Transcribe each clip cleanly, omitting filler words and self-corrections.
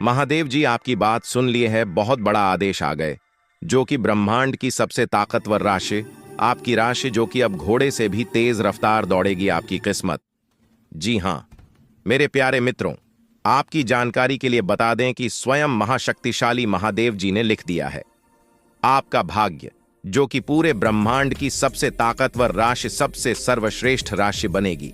महादेव जी आपकी बात सुन लिए है, बहुत बड़ा आदेश आ गए, जो कि ब्रह्मांड की सबसे ताकतवर राशि, आपकी राशि जो कि अब घोड़े से भी तेज रफ्तार दौड़ेगी आपकी किस्मत। जी हां मेरे प्यारे मित्रों, आपकी जानकारी के लिए बता दें कि स्वयं महाशक्तिशाली महादेव जी ने लिख दिया है, आपका भाग्य जो कि पूरे ब्रह्मांड की सबसे ताकतवर राशि, सबसे सर्वश्रेष्ठ राशि बनेगी।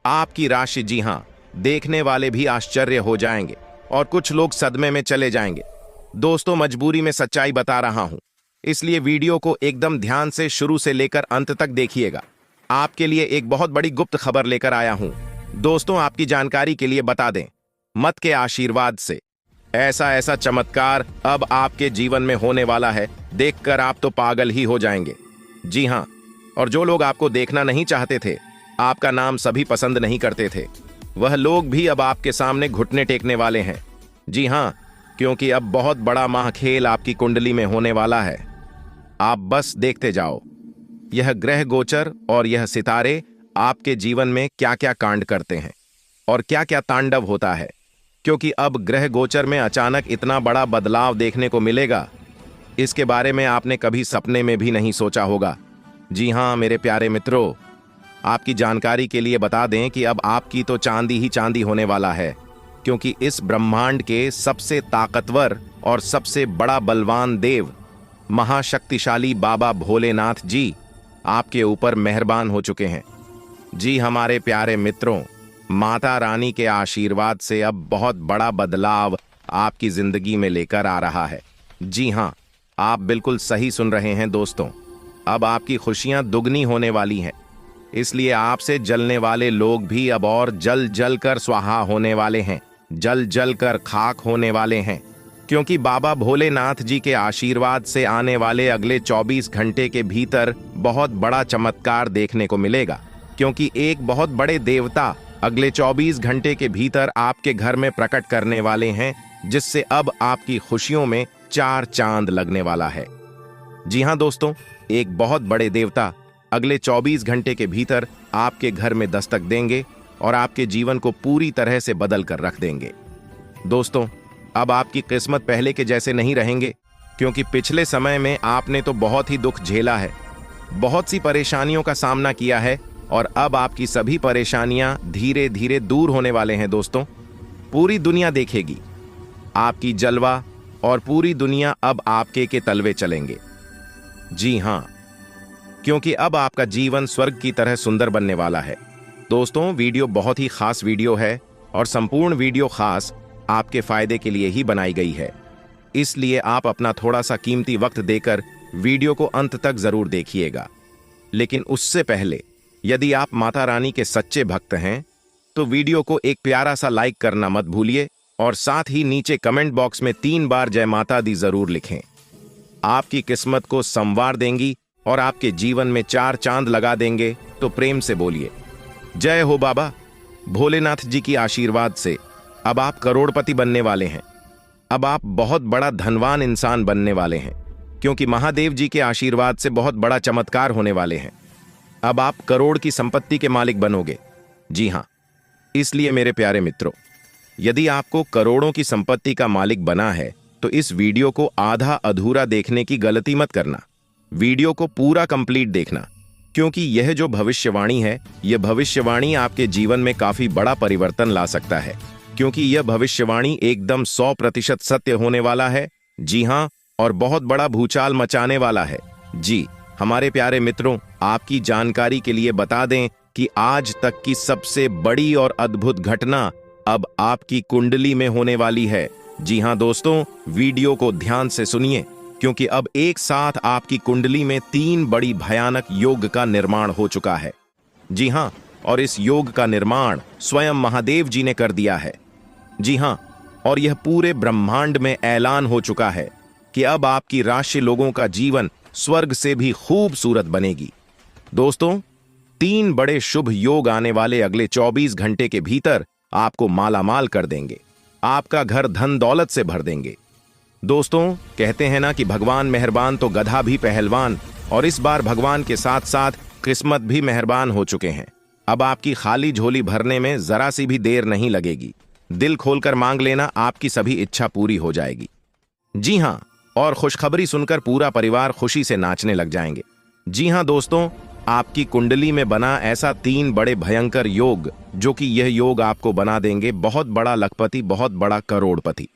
आपकी राशि, जी हां, देखने वाले भी आश्चर्य हो जाएंगे और कुछ लोग सदमे में चले जाएंगे। दोस्तों, मजबूरी में सच्चाई बता रहा हूं, इसलिए वीडियो को एकदम ध्यान से शुरू से लेकर अंत तक देखिएगा। आपके लिए एक बहुत बड़ी गुप्त खबर लेकर आया हूं। दोस्तों, आपकी जानकारी के लिए बता दें, मत के आशीर्वाद से ऐसा ऐसा चमत्कार अब आपके जीवन में होने वाला है, देखकर आप तो पागल ही हो जाएंगे। जी हां, और जो लोग आपको देखना नहीं चाहते थे, आपका नाम सभी पसंद नहीं करते थे, वह लोग भी अब आपके सामने घुटने टेकने वाले हैं। जी हां, क्योंकि अब बहुत बड़ा महाखेल आपकी कुंडली में होने वाला है। आप बस देखते जाओ, यह ग्रह गोचर और यह सितारे आपके जीवन में क्या क्या कांड करते हैं और क्या क्या तांडव होता है, क्योंकि अब ग्रह गोचर में अचानक इतना बड़ा बदलाव देखने को मिलेगा, इसके बारे में आपने कभी सपने में भी नहीं सोचा होगा। जी हां मेरे प्यारे मित्रों, आपकी जानकारी के लिए बता दें कि अब आपकी तो चांदी ही चांदी होने वाला है, क्योंकि इस ब्रह्मांड के सबसे ताकतवर और सबसे बड़ा बलवान देव महाशक्तिशाली बाबा भोलेनाथ जी आपके ऊपर मेहरबान हो चुके हैं। जी हमारे प्यारे मित्रों, माता रानी के आशीर्वाद से अब बहुत बड़ा बदलाव आपकी जिंदगी में लेकर आ रहा है। जी हां, आप बिल्कुल सही सुन रहे हैं दोस्तों, अब आपकी खुशियां दुगनी होने वाली हैं, इसलिए आपसे जलने वाले लोग भी अब और जल जल कर स्वाहा होने वाले हैं, जल जल कर खाक होने वाले हैं, क्योंकि बाबा भोलेनाथ जी के आशीर्वाद से आने वाले अगले 24 घंटे के भीतर बहुत बड़ा चमत्कार देखने को मिलेगा, क्योंकि एक बहुत बड़े देवता अगले 24 घंटे के भीतर आपके घर में प्रकट करने वाले हैं, जिससे अब आपकी खुशियों में 4 चांद लगने वाला है। जी हां दोस्तों, एक बहुत बड़े देवता अगले 24 घंटे के भीतर आपके घर में दस्तक देंगे और आपके जीवन को पूरी तरह से बदल कर रख देंगे। दोस्तों, अब आपकी किस्मत पहले के जैसे नहीं रहेंगे, क्योंकि पिछले समय में आपने तो बहुत ही दुख झेला है, बहुत सी परेशानियों का सामना किया है, और अब आपकी सभी परेशानियां धीरे धीरे दूर होने वाले हैं। दोस्तों, पूरी दुनिया देखेगी आपकी जलवा और पूरी दुनिया अब आपके के तलवे चलेंगे। जी हां, क्योंकि अब आपका जीवन स्वर्ग की तरह सुंदर बनने वाला है। दोस्तों, वीडियो बहुत ही खास वीडियो है और संपूर्ण वीडियो खास आपके फायदे के लिए ही बनाई गई है, इसलिए आप अपना थोड़ा सा कीमती वक्त देकर वीडियो को अंत तक जरूर देखिएगा। लेकिन उससे पहले, यदि आप माता रानी के सच्चे भक्त हैं तो वीडियो को एक प्यारा सा लाइक करना मत भूलिए और साथ ही नीचे कमेंट बॉक्स में 3 बार जय माता दी जरूर लिखें। आपकी किस्मत को संवार देंगी और आपके जीवन में 4 चांद लगा देंगे, तो प्रेम से बोलिए जय हो बाबा भोलेनाथ जी की आशीर्वाद से अब आप करोड़पति बनने वाले हैं। अब आप बहुत बड़ा धनवान इंसान बनने वाले हैं, क्योंकि महादेव जी के आशीर्वाद से बहुत बड़ा चमत्कार होने वाले हैं। अब आप करोड़ की संपत्ति के मालिक बनोगे। जी हां, इसलिए मेरे प्यारे मित्रों, यदि आपको करोड़ों की संपत्ति का मालिक बना है तो इस वीडियो को आधा अधूरा देखने की गलती मत करना, वीडियो को पूरा कंप्लीट देखना, क्योंकि यह जो भविष्यवाणी है, यह भविष्यवाणी आपके जीवन में काफी बड़ा परिवर्तन ला सकता है, क्योंकि यह भविष्यवाणी एकदम 100% सत्य होने वाला है। जी हां, और बहुत बड़ा भूचाल मचाने वाला है। जी हमारे प्यारे मित्रों, आपकी जानकारी के लिए बता दें कि आज तक की सबसे बड़ी और अद्भुत घटना अब आपकी कुंडली में होने वाली है। जी हां दोस्तों, वीडियो को ध्यान से सुनिए, क्योंकि अब एक साथ आपकी कुंडली में 3 बड़ी भयानक योग का निर्माण हो चुका है। जी हां, और इस योग का निर्माण स्वयं महादेव जी ने कर दिया है। जी हां, और यह पूरे ब्रह्मांड में ऐलान हो चुका है कि अब आपकी राशि लोगों का जीवन स्वर्ग से भी खूबसूरत बनेगी। दोस्तों, 3 बड़े शुभ योग आने वाले अगले 24 घंटे के भीतर आपको मालामाल कर देंगे, आपका घर धन दौलत से भर देंगे। दोस्तों, कहते हैं ना कि भगवान मेहरबान तो गधा भी पहलवान, और इस बार भगवान के साथ साथ किस्मत भी मेहरबान हो चुके हैं। अब आपकी खाली झोली भरने में जरा सी भी देर नहीं लगेगी। दिल खोलकर मांग लेना, आपकी सभी इच्छा पूरी हो जाएगी। जी हाँ, और खुशखबरी सुनकर पूरा परिवार खुशी से नाचने लग जाएंगे। जी हाँ दोस्तों, आपकी कुंडली में बना ऐसा 3 बड़े भयंकर योग, जो कि यह योग आपको बना देंगे बहुत बड़ा लखपति, बहुत बड़ा करोड़पति।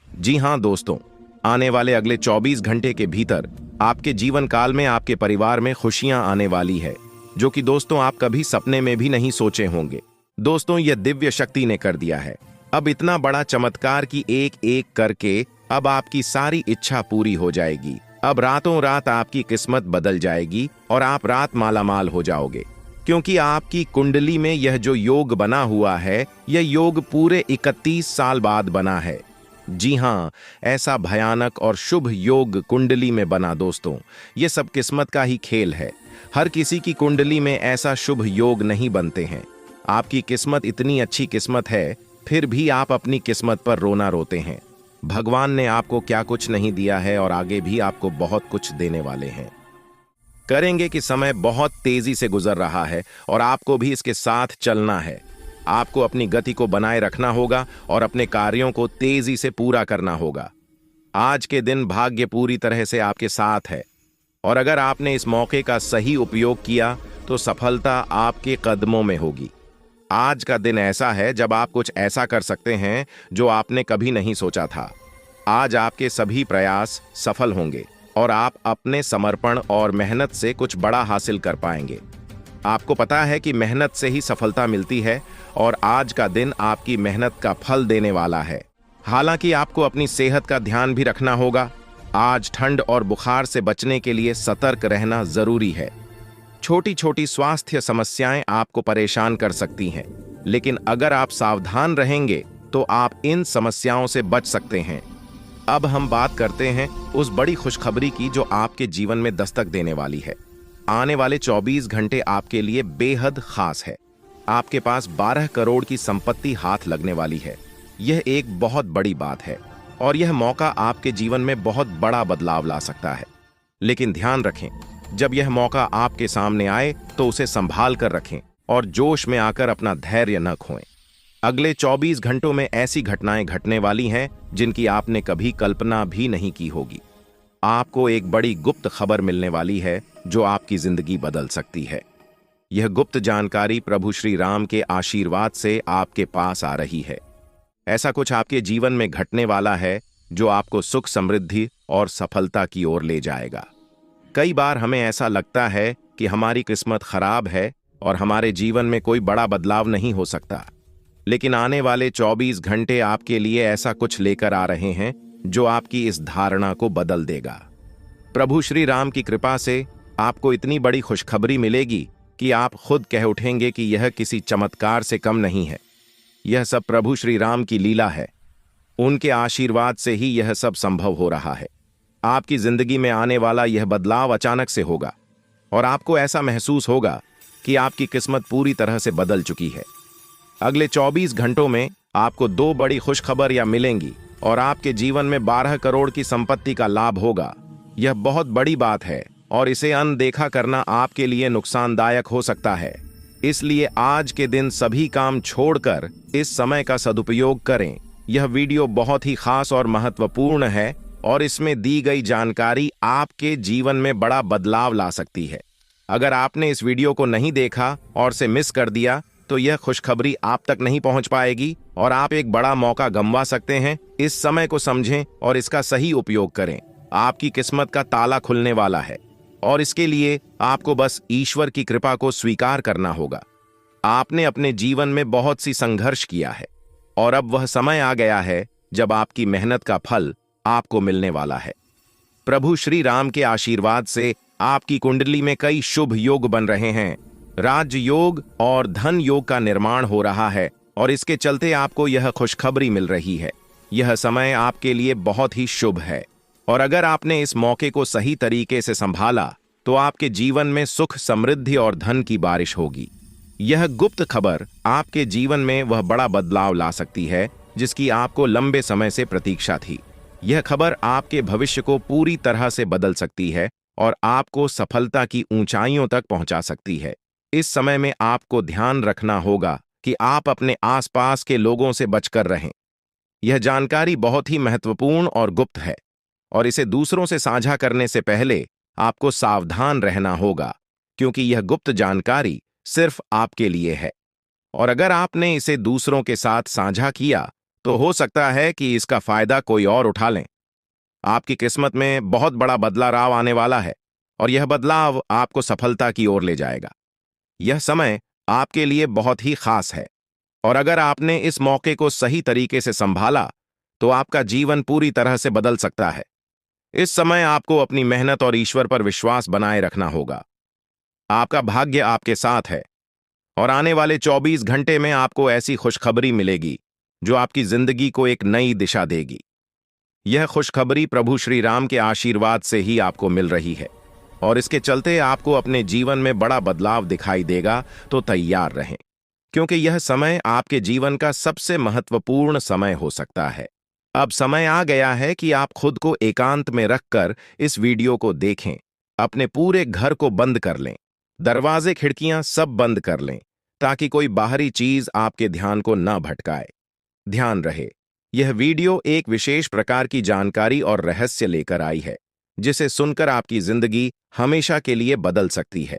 जी हाँ दोस्तों, आने वाले अगले 24 घंटे के भीतर आपके जीवन काल में आपके परिवार में खुशियां आने वाली है, जो कि दोस्तों आप कभी सपने में भी नहीं सोचे होंगे। दोस्तों, यह दिव्य शक्ति ने कर दिया है। अब इतना बड़ा चमत्कार की एक एक करके अब आपकी सारी इच्छा पूरी हो जाएगी। अब रातों रात आपकी किस्मत बदल जाएगी और आप रात मालामाल हो जाओगे, क्योंकि आपकी कुंडली में यह जो योग बना हुआ है, यह योग पूरे 31 साल बाद बना है। जी हाँ, ऐसा भयानक और शुभ योग कुंडली में बना दोस्तों, ये सब किस्मत का ही खेल है। हर किसी की कुंडली में ऐसा शुभ योग नहीं बनते हैं। आपकी किस्मत इतनी अच्छी किस्मत है, फिर भी आप अपनी किस्मत पर रोना रोते हैं। भगवान ने आपको क्या कुछ नहीं दिया है और आगे भी आपको बहुत कुछ देने वाले हैं। करेंगे कि समय बहुत तेजी से गुजर रहा है और आपको भी इसके साथ चलना है। आपको अपनी गति को बनाए रखना होगा और अपने कार्यों को तेजी से पूरा करना होगा। आज के दिन भाग्य पूरी तरह से आपके साथ है और अगर आपने इस मौके का सही उपयोग किया तो सफलता आपके कदमों में होगी। आज का दिन ऐसा है जब आप कुछ ऐसा कर सकते हैं जो आपने कभी नहीं सोचा था। आज आपके सभी प्रयास सफल होंगे और आप अपने समर्पण और मेहनत से कुछ बड़ा हासिल कर पाएंगे। आपको पता है कि मेहनत से ही सफलता मिलती है और आज का दिन आपकी मेहनत का फल देने वाला है। हालांकि आपको अपनी सेहत का ध्यान भी रखना होगा। आज ठंड और बुखार से बचने के लिए सतर्क रहना जरूरी है। छोटी छोटी स्वास्थ्य समस्याएं आपको परेशान कर सकती हैं, लेकिन अगर आप सावधान रहेंगे तो आप इन समस्याओं से बच सकते हैं। अब हम बात करते हैं उस बड़ी खुशखबरी की जो आपके जीवन में दस्तक देने वाली है। आने वाले 24 घंटे आपके लिए बेहद खास है। आपके पास 12 करोड़ की संपत्ति हाथ लगने वाली है। यह एक बहुत बड़ी बात है और यह मौका आपके जीवन में बहुत बड़ा बदलाव ला सकता है। लेकिन ध्यान रखें, जब यह मौका आपके सामने आए तो उसे संभाल कर रखें और जोश में आकर अपना धैर्य न खोएं। अगले 24 घंटों में ऐसी घटनाएं घटने वाली हैं जिनकी आपने कभी कल्पना भी नहीं की होगी। आपको एक बड़ी गुप्त खबर मिलने वाली है जो आपकी जिंदगी बदल सकती है। यह गुप्त जानकारी प्रभु श्री राम के आशीर्वाद से आपके पास आ रही है। ऐसा कुछ आपके जीवन में घटने वाला है जो आपको सुख, समृद्धि और सफलता की ओर ले जाएगा। कई बार हमें ऐसा लगता है कि हमारी किस्मत खराब है और हमारे जीवन में कोई बड़ा बदलाव नहीं हो सकता, लेकिन आने वाले 24 घंटे आपके लिए ऐसा कुछ लेकर आ रहे हैं जो आपकी इस धारणा को बदल देगा। प्रभु श्री राम की कृपा से आपको इतनी बड़ी खुशखबरी मिलेगी कि आप खुद कह उठेंगे कि यह किसी चमत्कार से कम नहीं है। यह सब प्रभु श्री राम की लीला है। उनके आशीर्वाद से ही यह सब संभव हो रहा है। आपकी जिंदगी में आने वाला यह बदलाव अचानक से होगा और आपको ऐसा महसूस होगा कि आपकी किस्मत पूरी तरह से बदल चुकी है। अगले 24 घंटों में आपको 2 बड़ी खुशखबरियां मिलेंगी और आपके जीवन में 12 करोड़ की संपत्ति का लाभ होगा। यह बहुत बड़ी बात है और इसे अनदेखा करना आपके लिए नुकसानदायक हो सकता है। इसलिए आज के दिन सभी काम छोड़कर इस समय का सदुपयोग करें। यह वीडियो बहुत ही खास और महत्वपूर्ण है और इसमें दी गई जानकारी आपके जीवन में बड़ा बदलाव ला सकती है। अगर आपने इस वीडियो को नहीं देखा और से मिस कर दिया तो यह खुशखबरी आप तक नहीं पहुंच पाएगी और आप एक बड़ा मौका गंवा सकते हैं। इस समय को समझें और इसका सही उपयोग करें। आपकी किस्मत का ताला खुलने वाला है और इसके लिए आपको बस ईश्वर की कृपा को स्वीकार करना होगा। आपने अपने जीवन में बहुत सी संघर्ष किया है और अब वह समय आ गया है जब आपकी मेहनत का फल आपको मिलने वाला है। प्रभु श्री राम के आशीर्वाद से आपकी कुंडली में कई शुभ योग बन रहे हैं। राजयोग और धन योग का निर्माण हो रहा है और इसके चलते आपको यह खुशखबरी मिल रही है। यह समय आपके लिए बहुत ही शुभ है और अगर आपने इस मौके को सही तरीके से संभाला तो आपके जीवन में सुख, समृद्धि और धन की बारिश होगी। यह गुप्त खबर आपके जीवन में वह बड़ा बदलाव ला सकती है जिसकी आपको लंबे समय से प्रतीक्षा थी। यह खबर आपके भविष्य को पूरी तरह से बदल सकती है और आपको सफलता की ऊंचाइयों तक पहुंचा सकती है। इस समय में आपको ध्यान रखना होगा कि आप अपने आसपास के लोगों से बचकर रहें। यह जानकारी बहुत ही महत्वपूर्ण और गुप्त है, और इसे दूसरों से साझा करने से पहले आपको सावधान रहना होगा, क्योंकि यह गुप्त जानकारी सिर्फ आपके लिए है। और अगर आपने इसे दूसरों के साथ साझा किया, तो हो सकता है कि इसका फायदा कोई और उठा लें। आपकी किस्मत में बहुत बड़ा बदलाव आने वाला है, और यह बदलाव आपको सफलता की ओर ले जाएगा। यह समय आपके लिए बहुत ही खास है, और अगर आपने इस मौके को सही तरीके से संभाला, तो आपका जीवन पूरी तरह से बदल सकता है। इस समय आपको अपनी मेहनत और ईश्वर पर विश्वास बनाए रखना होगा। आपका भाग्य आपके साथ है, और आने वाले 24 घंटे में आपको ऐसी खुशखबरी मिलेगी जो आपकी जिंदगी को एक नई दिशा देगी। यह खुशखबरी प्रभु श्री राम के आशीर्वाद से ही आपको मिल रही है, और इसके चलते आपको अपने जीवन में बड़ा बदलाव दिखाई देगा। तो तैयार रहें, क्योंकि यह समय आपके जीवन का सबसे महत्वपूर्ण समय हो सकता है। अब समय आ गया है कि आप खुद को एकांत में रखकर इस वीडियो को देखें। अपने पूरे घर को बंद कर लें, दरवाजे खिड़कियां सब बंद कर लें, ताकि कोई बाहरी चीज आपके ध्यान को न भटकाए। ध्यान रहे, यह वीडियो एक विशेष प्रकार की जानकारी और रहस्य लेकर आई है, जिसे सुनकर आपकी जिंदगी हमेशा के लिए बदल सकती है।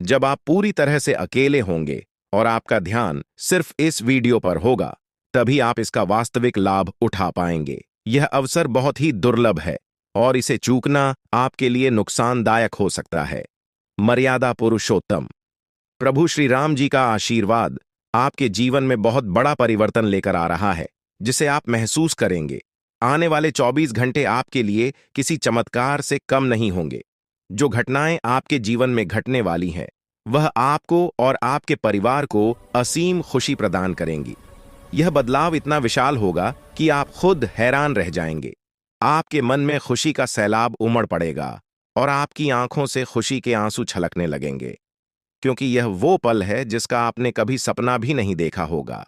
जब आप पूरी तरह से अकेले होंगे और आपका ध्यान सिर्फ इस वीडियो पर होगा, तभी आप इसका वास्तविक लाभ उठा पाएंगे। यह अवसर बहुत ही दुर्लभ है, और इसे चूकना आपके लिए नुकसानदायक हो सकता है। मर्यादा पुरुषोत्तम प्रभु श्री राम जी का आशीर्वाद आपके जीवन में बहुत बड़ा परिवर्तन लेकर आ रहा है, जिसे आप महसूस करेंगे। आने वाले 24 घंटे आपके लिए किसी चमत्कार से कम नहीं होंगे। जो घटनाएं आपके जीवन में घटने वाली हैं, वह आपको और आपके परिवार को असीम खुशी प्रदान करेंगी। यह बदलाव इतना विशाल होगा कि आप खुद हैरान रह जाएंगे। आपके मन में खुशी का सैलाब उमड़ पड़ेगा, और आपकी आंखों से खुशी के आंसू छलकने लगेंगे, क्योंकि यह वो पल है जिसका आपने कभी सपना भी नहीं देखा होगा।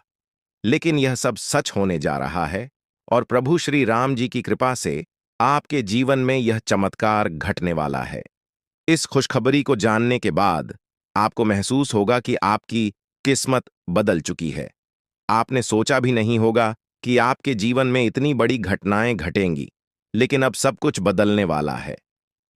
लेकिन यह सब सच होने जा रहा है, और प्रभु श्री राम जी की कृपा से आपके जीवन में यह चमत्कार घटने वाला है। इस खुशखबरी को जानने के बाद आपको महसूस होगा कि आपकी किस्मत बदल चुकी है। आपने सोचा भी नहीं होगा कि आपके जीवन में इतनी बड़ी घटनाएं घटेंगी, लेकिन अब सब कुछ बदलने वाला है।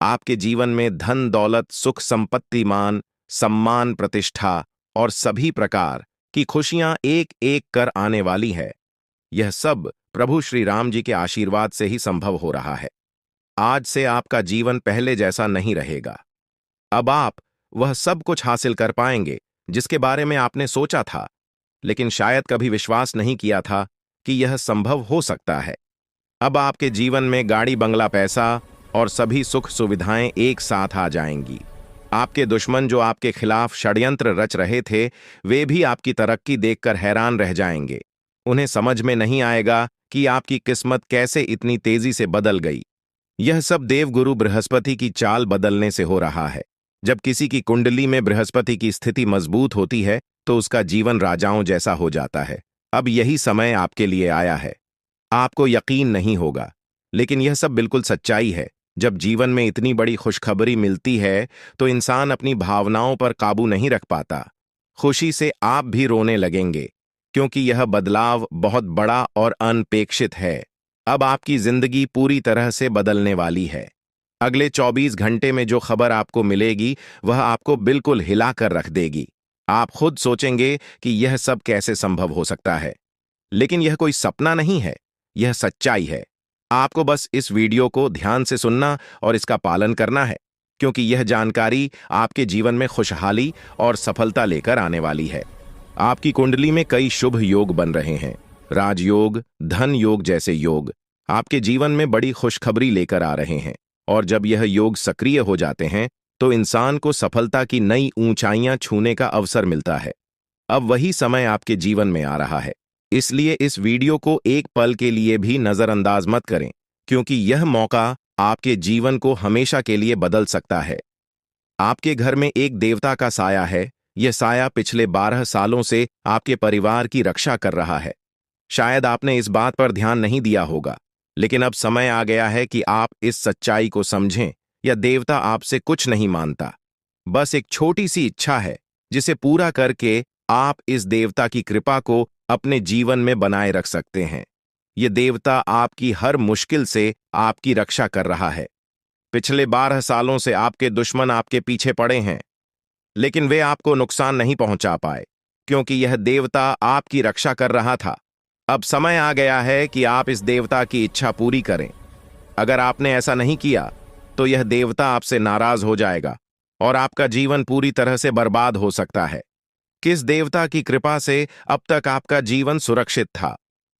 आपके जीवन में धन दौलत, सुख संपत्ति, मान सम्मान, प्रतिष्ठा और सभी प्रकार की खुशियां एक एक कर आने वाली है। यह सब प्रभु श्री राम जी के आशीर्वाद से ही संभव हो रहा है। आज से आपका जीवन पहले जैसा नहीं रहेगा। अब आप वह सब कुछ हासिल कर पाएंगे जिसके बारे में आपने सोचा था, लेकिन शायद कभी विश्वास नहीं किया था कि यह संभव हो सकता है। अब आपके जीवन में गाड़ी, बंगला, पैसा और सभी सुख सुविधाएं एक साथ आ जाएंगी। आपके दुश्मन जो आपके खिलाफ षड्यंत्र रच रहे थे, वे भी आपकी तरक्की देखकर हैरान रह जाएंगे। उन्हें समझ में नहीं आएगा कि आपकी किस्मत कैसे इतनी तेजी से बदल गई। यह सब देवगुरु बृहस्पति की चाल बदलने से हो रहा है। जब किसी की कुंडली में बृहस्पति की स्थिति मजबूत होती है, तो उसका जीवन राजाओं जैसा हो जाता है। अब यही समय आपके लिए आया है। आपको यकीन नहीं होगा, लेकिन यह सब बिल्कुल सच्चाई है। जब जीवन में इतनी बड़ी खुशखबरी मिलती है, तो इंसान अपनी भावनाओं पर काबू नहीं रख पाता। खुशी से आप भी रोने लगेंगे, क्योंकि यह बदलाव बहुत बड़ा और अनपेक्षित है। अब आपकी जिंदगी पूरी तरह से बदलने वाली है। अगले 24 घंटे में जो खबर आपको मिलेगी, वह आपको बिल्कुल हिलाकर रख देगी। आप खुद सोचेंगे कि यह सब कैसे संभव हो सकता है, लेकिन यह कोई सपना नहीं है, यह सच्चाई है। आपको बस इस वीडियो को ध्यान से सुनना और इसका पालन करना है, क्योंकि यह जानकारी आपके जीवन में खुशहाली और सफलता लेकर आने वाली है। आपकी कुंडली में कई शुभ योग बन रहे हैं। राजयोग, धन योग जैसे योग आपके जीवन में बड़ी खुशखबरी लेकर आ रहे हैं, और जब यह योग सक्रिय हो जाते हैं, तो इंसान को सफलता की नई ऊंचाइयां छूने का अवसर मिलता है। अब वही समय आपके जीवन में आ रहा है, इसलिए इस वीडियो को एक पल के लिए भी नजरअंदाज मत करें, क्योंकि यह मौका आपके जीवन को हमेशा के लिए बदल सकता है। आपके घर में एक देवता का साया है। यह साया पिछले 12 सालों से आपके परिवार की रक्षा कर रहा है। शायद आपने इस बात पर ध्यान नहीं दिया होगा, लेकिन अब समय आ गया है कि आप इस सच्चाई को समझें। यह देवता आपसे कुछ नहीं मानता, बस एक छोटी सी इच्छा है, जिसे पूरा करके आप इस देवता की कृपा को अपने जीवन में बनाए रख सकते हैं। ये देवता आपकी हर मुश्किल से आपकी रक्षा कर रहा है। पिछले 12 सालों से आपके दुश्मन आपके पीछे पड़े हैं, लेकिन वे आपको नुकसान नहीं पहुंचा पाए, क्योंकि यह देवता आपकी रक्षा कर रहा था। अब समय आ गया है कि आप इस देवता की इच्छा पूरी करें। अगर आपने ऐसा नहीं किया, तो यह देवता आपसे नाराज हो जाएगा और आपका जीवन पूरी तरह से बर्बाद हो सकता है। किस देवता की कृपा से अब तक आपका जीवन सुरक्षित था?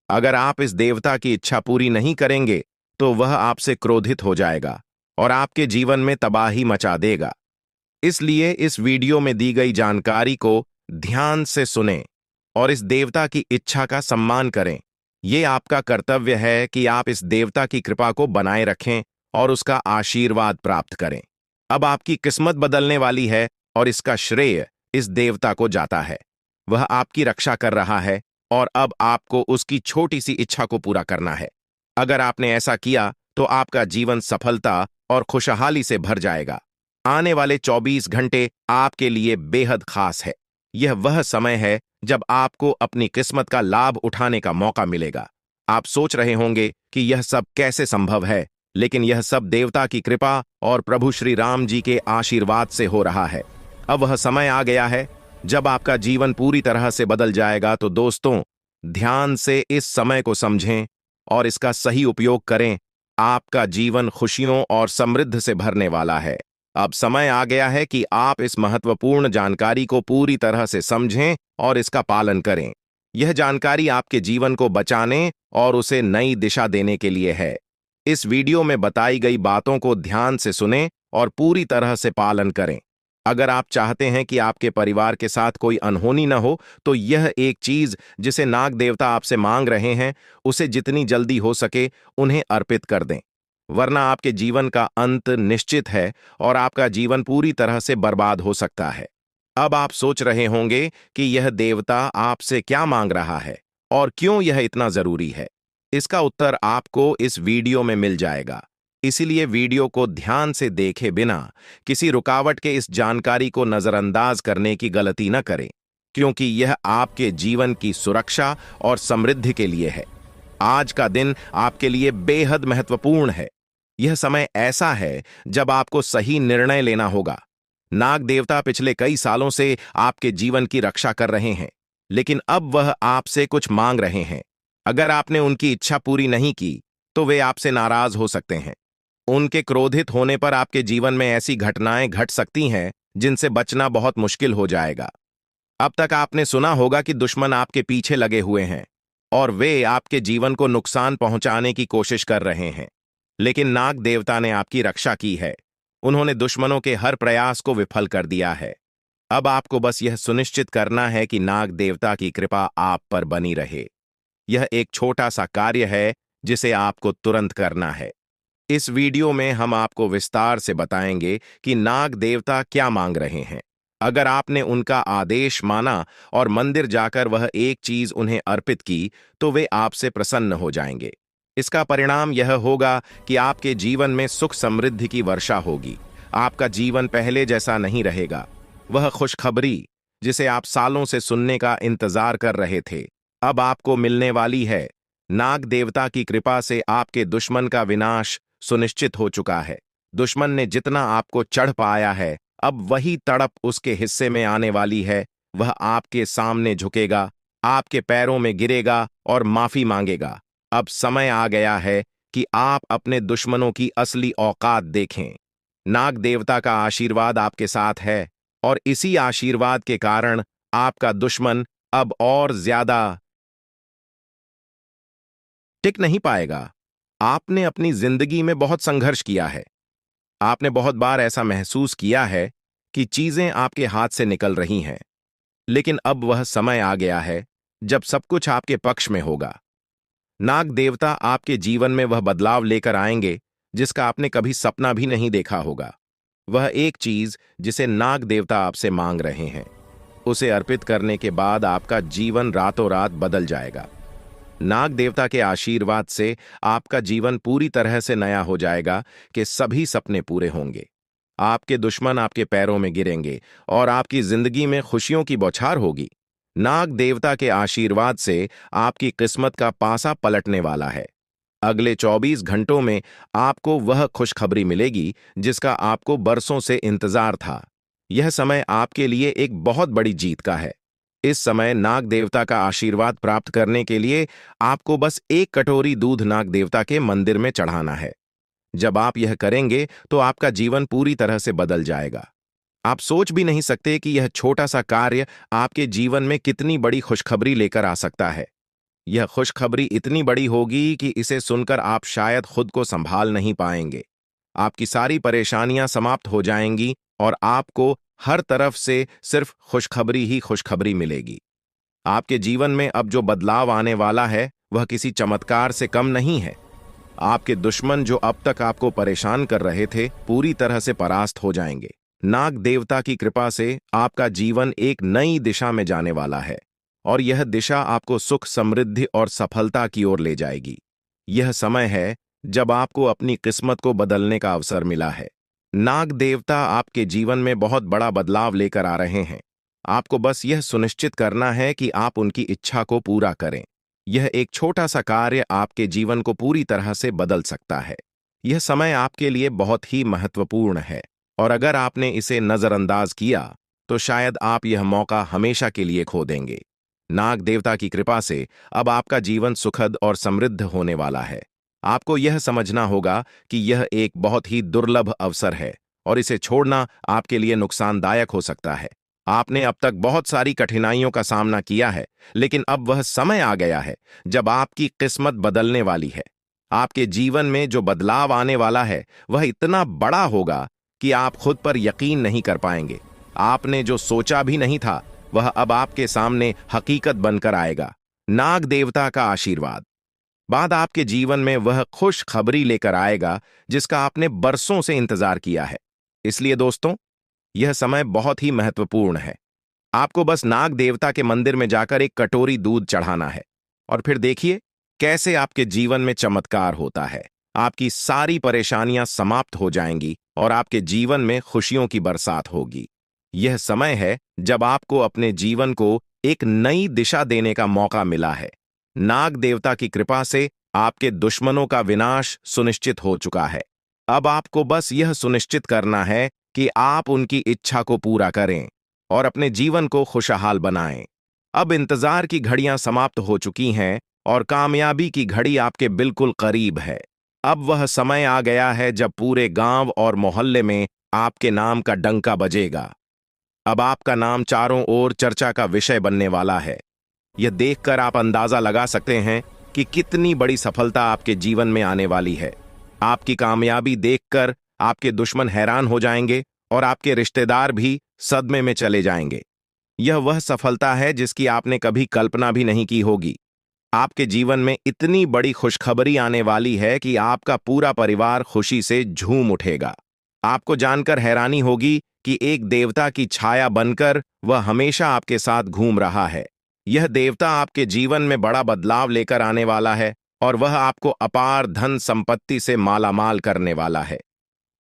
अगर आप इस देवता की इच्छा पूरी नहीं करेंगे, तो वह आपसे क्रोधित हो जाएगा और आपके जीवन में तबाही मचा देगा। इसलिए इस वीडियो में दी गई जानकारी को ध्यान से सुनें और इस देवता की इच्छा का सम्मान करें। ये आपका कर्तव्य है कि आप इस देवता की कृपा को बनाए रखें और उसका आशीर्वाद प्राप्त करें। अब आपकी किस्मत बदलने वाली है और इसका श्रेय इस देवता को जाता है। वह आपकी रक्षा कर रहा है और अब आपको उसकी छोटी सी इच्छा को पूरा करना है। अगर आपने ऐसा किया, तो आपका जीवन सफलता और खुशहाली से भर जाएगा। आने वाले 24 घंटे आपके लिए बेहद खास है। यह वह समय है जब आपको अपनी किस्मत का लाभ उठाने का मौका मिलेगा। आप सोच रहे होंगे कि यह सब कैसे संभव है, लेकिन यह सब देवता की कृपा और प्रभु श्री राम जी के आशीर्वाद से हो रहा है। अब वह समय आ गया है जब आपका जीवन पूरी तरह से बदल जाएगा। तो दोस्तों, ध्यान से इस समय को समझें और इसका सही उपयोग करें। आपका जीवन खुशियों और समृद्धि से भरने वाला है। अब समय आ गया है कि आप इस महत्वपूर्ण जानकारी को पूरी तरह से समझें और इसका पालन करें। यह जानकारी आपके जीवन को बचाने और उसे नई दिशा देने के लिए है। इस वीडियो में बताई गई बातों को ध्यान से सुनें और पूरी तरह से पालन करें। अगर आप चाहते हैं कि आपके परिवार के साथ कोई अनहोनी न हो, तो यह एक चीज जिसे नाग देवता आपसे मांग रहे हैं, उसे जितनी जल्दी हो सके उन्हें अर्पित कर दें, वरना आपके जीवन का अंत निश्चित है और आपका जीवन पूरी तरह से बर्बाद हो सकता है। अब आप सोच रहे होंगे कि यह देवता आपसे क्या मांग रहा है और क्यों यह इतना जरूरी है। इसका उत्तर आपको इस वीडियो में मिल जाएगा। इसीलिए वीडियो को ध्यान से देखे बिना किसी रुकावट के इस जानकारी को नजरअंदाज करने की गलती न करें, क्योंकि यह आपके जीवन की सुरक्षा और समृद्धि के लिए है। आज का दिन आपके लिए बेहद महत्वपूर्ण है। यह समय ऐसा है जब आपको सही निर्णय लेना होगा। नाग देवता पिछले कई सालों से आपके जीवन की रक्षा कर रहे हैं, लेकिन अब वह आपसे कुछ मांग रहे हैं। अगर आपने उनकी इच्छा पूरी नहीं की, तो वे आपसे नाराज हो सकते हैं। उनके क्रोधित होने पर आपके जीवन में ऐसी घटनाएं घट सकती हैं जिनसे बचना बहुत मुश्किल हो जाएगा। अब तक आपने सुना होगा कि दुश्मन आपके पीछे लगे हुए हैं और वे आपके जीवन को नुकसान पहुंचाने की कोशिश कर रहे हैं, लेकिन नाग देवता ने आपकी रक्षा की है। उन्होंने दुश्मनों के हर प्रयास को विफल कर दिया है। अब आपको बस यह सुनिश्चित करना है कि नाग देवता की कृपा आप पर बनी रहे। यह एक छोटा सा कार्य है जिसे आपको तुरंत करना है। इस वीडियो में हम आपको विस्तार से बताएंगे कि नाग देवता क्या मांग रहे हैं। अगर आपने उनका आदेश माना और मंदिर जाकर वह एक चीज उन्हें अर्पित की, तो वे आपसे प्रसन्न हो जाएंगे। इसका परिणाम यह होगा कि आपके जीवन में सुख समृद्धि की वर्षा होगी। आपका जीवन पहले जैसा नहीं रहेगा। वह खुशखबरी जिसे आप सालों से सुनने का इंतजार कर रहे थे, अब आपको मिलने वाली है। नाग देवता की कृपा से आपके दुश्मन का विनाश सुनिश्चित हो चुका है। दुश्मन ने जितना आपको चढ़ पाया है, अब वही तड़प उसके हिस्से में आने वाली है। वह आपके सामने झुकेगा, आपके पैरों में गिरेगा और माफी मांगेगा। अब समय आ गया है कि आप अपने दुश्मनों की असली औकात देखें। नाग देवता का आशीर्वाद आपके साथ है और इसी आशीर्वाद के कारण आपका दुश्मन अब और ज्यादा टिक नहीं पाएगा। आपने अपनी जिंदगी में बहुत संघर्ष किया है। आपने बहुत बार ऐसा महसूस किया है कि चीजें आपके हाथ से निकल रही हैं, लेकिन अब वह समय आ गया है जब सब कुछ आपके पक्ष में होगा। नाग देवता आपके जीवन में वह बदलाव लेकर आएंगे जिसका आपने कभी सपना भी नहीं देखा होगा। वह एक चीज जिसे नाग देवता आपसे मांग रहे हैं, उसे अर्पित करने के बाद आपका जीवन रातों रात बदल जाएगा। नाग देवता के आशीर्वाद से आपका जीवन पूरी तरह से नया हो जाएगा कि सभी सपने पूरे होंगे। आपके दुश्मन आपके पैरों में गिरेंगे और आपकी जिंदगी में खुशियों की बौछार होगी। नाग देवता के आशीर्वाद से आपकी किस्मत का पासा पलटने वाला है। अगले 24 घंटों में आपको वह खुशखबरी मिलेगी जिसका आपको बरसों से इंतजार था। यह समय आपके लिए एक बहुत बड़ी जीत का है। इस समय नाग देवता का आशीर्वाद प्राप्त करने के लिए आपको बस एक कटोरी दूध नाग देवता के मंदिर में चढ़ाना है। जब आप यह करेंगे तो आपका जीवन पूरी तरह से बदल जाएगा। आप सोच भी नहीं सकते कि यह छोटा सा कार्य आपके जीवन में कितनी बड़ी खुशखबरी लेकर आ सकता है। यह खुशखबरी इतनी बड़ी होगी कि इसे सुनकर आप शायद खुद को संभाल नहीं पाएंगे। आपकी सारी परेशानियां समाप्त हो जाएंगी और आपको हर तरफ से सिर्फ खुशखबरी ही खुशखबरी मिलेगी। आपके जीवन में अब जो बदलाव आने वाला है वह किसी चमत्कार से कम नहीं है। आपके दुश्मन जो अब तक आपको परेशान कर रहे थे पूरी तरह से परास्त हो जाएंगे। नाग देवता की कृपा से आपका जीवन एक नई दिशा में जाने वाला है और यह दिशा आपको सुख, समृद्धि और सफलता की ओर ले जाएगी। यह समय है जब आपको अपनी किस्मत को बदलने का अवसर मिला है। नाग देवता आपके जीवन में बहुत बड़ा बदलाव लेकर आ रहे हैं। आपको बस यह सुनिश्चित करना है कि आप उनकी इच्छा को पूरा करें। यह एक छोटा सा कार्य आपके जीवन को पूरी तरह से बदल सकता है। यह समय आपके लिए बहुत ही महत्वपूर्ण है और अगर आपने इसे नजरअंदाज किया तो शायद आप यह मौका हमेशा के लिए खो देंगे। नाग देवता की कृपा से अब आपका जीवन सुखद और समृद्ध होने वाला है। आपको यह समझना होगा कि यह एक बहुत ही दुर्लभ अवसर है और इसे छोड़ना आपके लिए नुकसानदायक हो सकता है। आपने अब तक बहुत सारी कठिनाइयों का सामना किया है, लेकिन अब वह समय आ गया है जब आपकी किस्मत बदलने वाली है। आपके जीवन में जो बदलाव आने वाला है वह इतना बड़ा होगा कि आप खुद पर यकीन नहीं कर पाएंगे। आपने जो सोचा भी नहीं था वह अब आपके सामने हकीकत बनकर आएगा। नाग देवता का आशीर्वाद बाद आपके जीवन में वह खुश खबरी लेकर आएगा जिसका आपने बरसों से इंतजार किया है। इसलिए दोस्तों, यह समय बहुत ही महत्वपूर्ण है। आपको बस नाग देवता के मंदिर में जाकर एक कटोरी दूध चढ़ाना है और फिर देखिए कैसे आपके जीवन में चमत्कार होता है। आपकी सारी परेशानियां समाप्त हो जाएंगी और आपके जीवन में खुशियों की बरसात होगी। यह समय है जब आपको अपने जीवन को एक नई दिशा देने का मौका मिला है। नाग देवता की कृपा से आपके दुश्मनों का विनाश सुनिश्चित हो चुका है। अब आपको बस यह सुनिश्चित करना है कि आप उनकी इच्छा को पूरा करें और अपने जीवन को खुशहाल बनाएं। अब इंतजार की घड़ियां समाप्त हो चुकी हैं और कामयाबी की घड़ी आपके बिल्कुल करीब है। अब वह समय आ गया है जब पूरे गांव और मोहल्ले में आपके नाम का डंका बजेगा। अब आपका नाम चारों ओर चर्चा का विषय बनने वाला है। यह देखकर आप अंदाजा लगा सकते हैं कि कितनी बड़ी सफलता आपके जीवन में आने वाली है। आपकी कामयाबी देखकर आपके दुश्मन हैरान हो जाएंगे और आपके रिश्तेदार भी सदमे में चले जाएंगे। यह वह सफलता है जिसकी आपने कभी कल्पना भी नहीं की होगी। आपके जीवन में इतनी बड़ी खुशखबरी आने वाली है कि आपका पूरा परिवार खुशी से झूम उठेगा। आपको जानकर हैरानी होगी कि एक देवता की छाया बनकर वह हमेशा आपके साथ घूम रहा है। यह देवता आपके जीवन में बड़ा बदलाव लेकर आने वाला है और वह आपको अपार धन संपत्ति से मालामाल करने वाला है।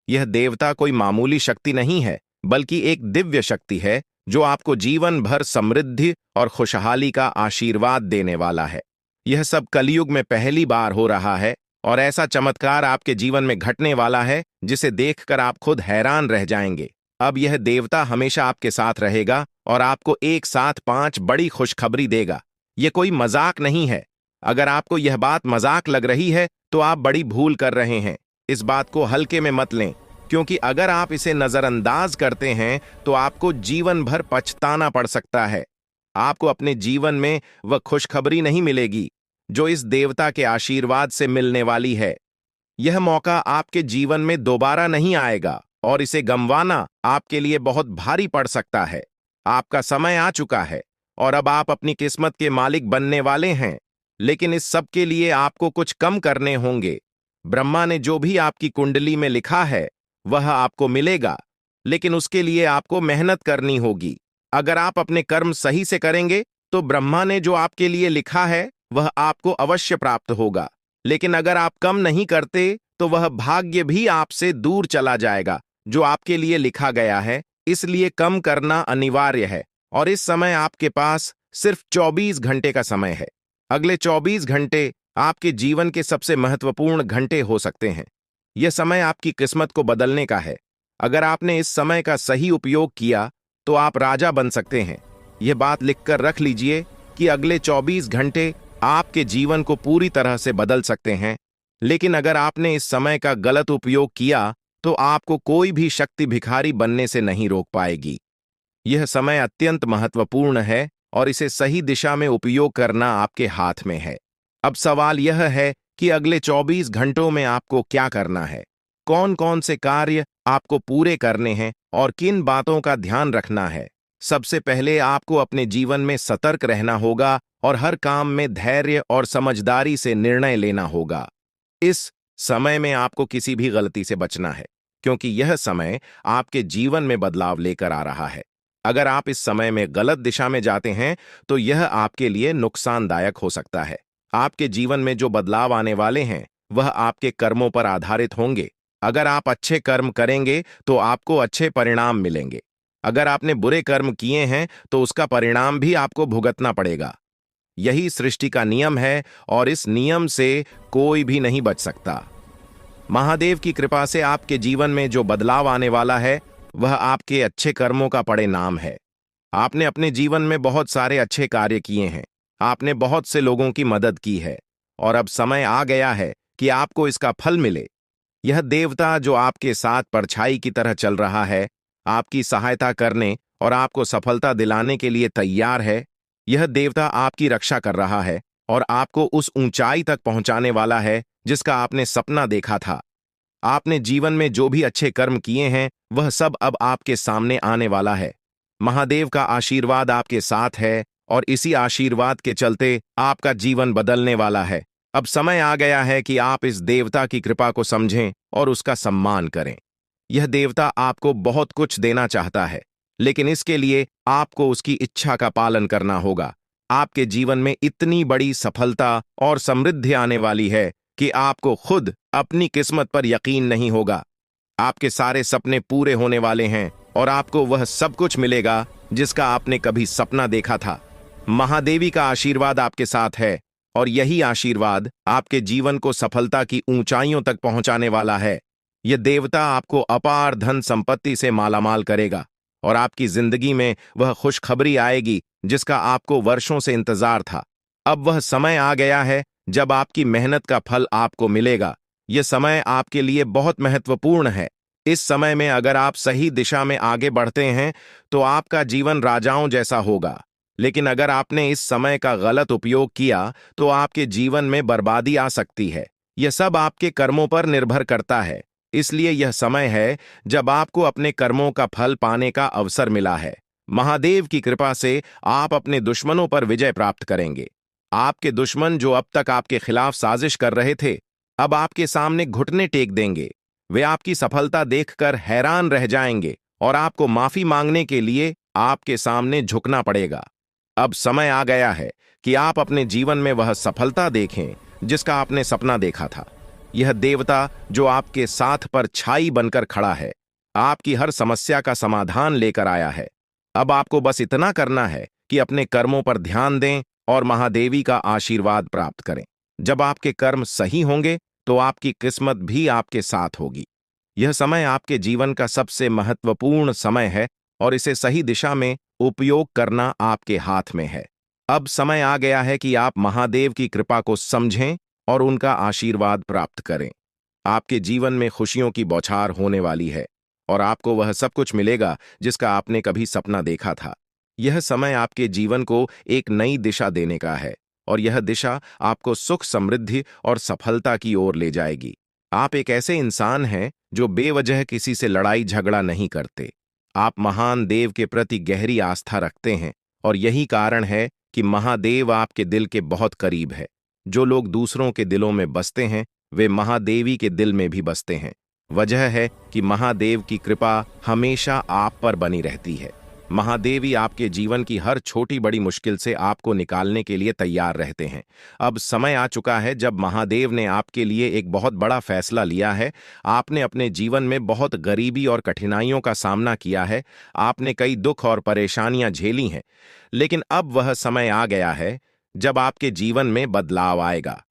यह देवता कोई मामूली शक्ति नहीं है, बल्कि एक दिव्य शक्ति है जो आपको जीवन भर समृद्धि और खुशहाली का आशीर्वाद देने वाला है। यह सब कलयुग में पहली बार हो रहा है और ऐसा चमत्कार आपके जीवन में घटने वाला है जिसे देखकर आप खुद हैरान रह जाएंगे। अब यह देवता हमेशा आपके साथ रहेगा और आपको एक साथ 5 बड़ी खुशखबरी देगा। यह कोई मजाक नहीं है। अगर आपको यह बात मजाक लग रही है तो आप बड़ी भूल कर रहे हैं। इस बात को हल्के में मत लें, क्योंकि अगर आप इसे नजरअंदाज करते हैं तो आपको जीवन भर पछताना पड़ सकता है। आपको अपने जीवन में वह खुशखबरी नहीं मिलेगी जो इस देवता के आशीर्वाद से मिलने वाली है। यह मौका आपके जीवन में दोबारा नहीं आएगा और इसे गंवाना आपके लिए बहुत भारी पड़ सकता है। आपका समय आ चुका है और अब आप अपनी किस्मत के मालिक बनने वाले हैं, लेकिन इस सब के लिए आपको कुछ कम करने होंगे। ब्रह्मा ने जो भी आपकी कुंडली में लिखा है वह आपको मिलेगा, लेकिन उसके लिए आपको मेहनत करनी होगी। अगर आप अपने कर्म सही से करेंगे तो ब्रह्मा ने जो आपके लिए लिखा है वह आपको अवश्य प्राप्त होगा, लेकिन अगर आप कम नहीं करते तो वह भाग्य भी आपसे दूर चला जाएगा जो आपके लिए लिखा गया है। इसलिए कम करना अनिवार्य है और इस समय आपके पास सिर्फ 24 घंटे का समय है। अगले 24 घंटे आपके जीवन के सबसे महत्वपूर्ण घंटे हो सकते हैं। यह समय आपकी किस्मत को बदलने का है। अगर आपने इस समय का सही उपयोग किया तो आप राजा बन सकते हैं। यह बात लिखकर रख लीजिए कि अगले 24 घंटे आपके जीवन को पूरी तरह से बदल सकते हैं। लेकिन अगर आपने इस समय का गलत उपयोग किया तो आपको कोई भी शक्ति भिखारी बनने से नहीं रोक पाएगी। यह समय अत्यंत महत्वपूर्ण है और इसे सही दिशा में उपयोग करना आपके हाथ में है। अब सवाल यह है कि अगले 24 घंटों में आपको क्या करना है, कौन कौन से कार्य आपको पूरे करने हैं और किन बातों का ध्यान रखना है। सबसे पहले आपको अपने जीवन में सतर्क रहना होगा और हर काम में धैर्य और समझदारी से निर्णय लेना होगा। इस समय में आपको किसी भी गलती से बचना है, क्योंकि यह समय आपके जीवन में बदलाव लेकर आ रहा है। अगर आप इस समय में गलत दिशा में जाते हैं तो यह आपके लिए नुकसानदायक हो सकता है। आपके जीवन में जो बदलाव आने वाले हैं वह आपके कर्मों पर आधारित होंगे। अगर आप अच्छे कर्म करेंगे तो आपको अच्छे परिणाम मिलेंगे। अगर आपने बुरे कर्म किए हैं तो उसका परिणाम भी आपको भुगतना पड़ेगा। यही सृष्टि का नियम है और इस नियम से कोई भी नहीं बच सकता। महादेव की कृपा से आपके जीवन में जो बदलाव आने वाला है वह आपके अच्छे कर्मों का परिणाम है। आपने अपने जीवन में बहुत सारे अच्छे कार्य किए हैं, आपने बहुत से लोगों की मदद की है और अब समय आ गया है कि आपको इसका फल मिले। यह देवता जो आपके साथ परछाई की तरह चल रहा है, आपकी सहायता करने और आपको सफलता दिलाने के लिए तैयार है। यह देवता आपकी रक्षा कर रहा है और आपको उस ऊंचाई तक पहुंचाने वाला है जिसका आपने सपना देखा था। आपने जीवन में जो भी अच्छे कर्म किए हैं वह सब अब आपके सामने आने वाला है। महादेव का आशीर्वाद आपके साथ है और इसी आशीर्वाद के चलते आपका जीवन बदलने वाला है। अब समय आ गया है कि आप इस देवता की कृपा को समझें और उसका सम्मान करें। यह देवता आपको बहुत कुछ देना चाहता है, लेकिन इसके लिए आपको उसकी इच्छा का पालन करना होगा। आपके जीवन में इतनी बड़ी सफलता और समृद्धि आने वाली है कि आपको खुद अपनी किस्मत पर यकीन नहीं होगा। आपके सारे सपने पूरे होने वाले हैं और आपको वह सब कुछ मिलेगा जिसका आपने कभी सपना देखा था। महादेवी का आशीर्वाद आपके साथ है और यही आशीर्वाद आपके जीवन को सफलता की ऊंचाइयों तक पहुंचाने वाला है। यह देवता आपको अपार धन संपत्ति से मालामाल करेगा और आपकी जिंदगी में वह खुशखबरी आएगी जिसका आपको वर्षों से इंतजार था। अब वह समय आ गया है जब आपकी मेहनत का फल आपको मिलेगा। यह समय आपके लिए बहुत महत्वपूर्ण है। इस समय में अगर आप सही दिशा में आगे बढ़ते हैं तो आपका जीवन राजाओं जैसा होगा, लेकिन अगर आपने इस समय का गलत उपयोग किया तो आपके जीवन में बर्बादी आ सकती है। यह सब आपके कर्मों पर निर्भर करता है। इसलिए यह समय है जब आपको अपने कर्मों का फल पाने का अवसर मिला है। महादेव की कृपा से आप अपने दुश्मनों पर विजय प्राप्त करेंगे। आपके दुश्मन जो अब तक आपके खिलाफ साजिश कर रहे थे, अब आपके सामने घुटने टेक देंगे। वे आपकी सफलता देखकर हैरान रह जाएंगे और आपको माफी मांगने के लिए आपके सामने झुकना पड़ेगा। अब समय आ गया है कि आप अपने जीवन में वह सफलता देखें जिसका आपने सपना देखा था। यह देवता जो आपके साथ पर छाई बनकर खड़ा है, आपकी हर समस्या का समाधान लेकर आया है। अब आपको बस इतना करना है कि अपने कर्मों पर ध्यान दें और महादेवी का आशीर्वाद प्राप्त करें। जब आपके कर्म सही होंगे तो आपकी किस्मत भी आपके साथ होगी। यह समय आपके जीवन का सबसे महत्वपूर्ण समय है और इसे सही दिशा में उपयोग करना आपके हाथ में है। अब समय आ गया है कि आप महादेव की कृपा को समझें और उनका आशीर्वाद प्राप्त करें। आपके जीवन में खुशियों की बौछार होने वाली है और आपको वह सब कुछ मिलेगा जिसका आपने कभी सपना देखा था। यह समय आपके जीवन को एक नई दिशा देने का है और यह दिशा आपको सुख, समृद्धि और सफलता की ओर ले जाएगी। आप एक ऐसे इंसान हैं जो बेवजह किसी से लड़ाई झगड़ा नहीं करते। आप महान देव के प्रति गहरी आस्था रखते हैं और यही कारण है कि महादेव आपके दिल के बहुत करीब है। जो लोग दूसरों के दिलों में बसते हैं वे महादेवी के दिल में भी बसते हैं। वजह है कि महादेव की कृपा हमेशा आप पर बनी रहती है। महादेवी आपके जीवन की हर छोटी बड़ी मुश्किल से आपको निकालने के लिए तैयार रहते हैं। अब समय आ चुका है जब महादेव ने आपके लिए एक बहुत बड़ा फैसला लिया है। आपने अपने जीवन में बहुत गरीबी और कठिनाइयों का सामना किया है। आपने कई दुख और परेशानियां झेली हैं, लेकिन अब वह समय आ गया है जब आपके जीवन में बदलाव आएगा।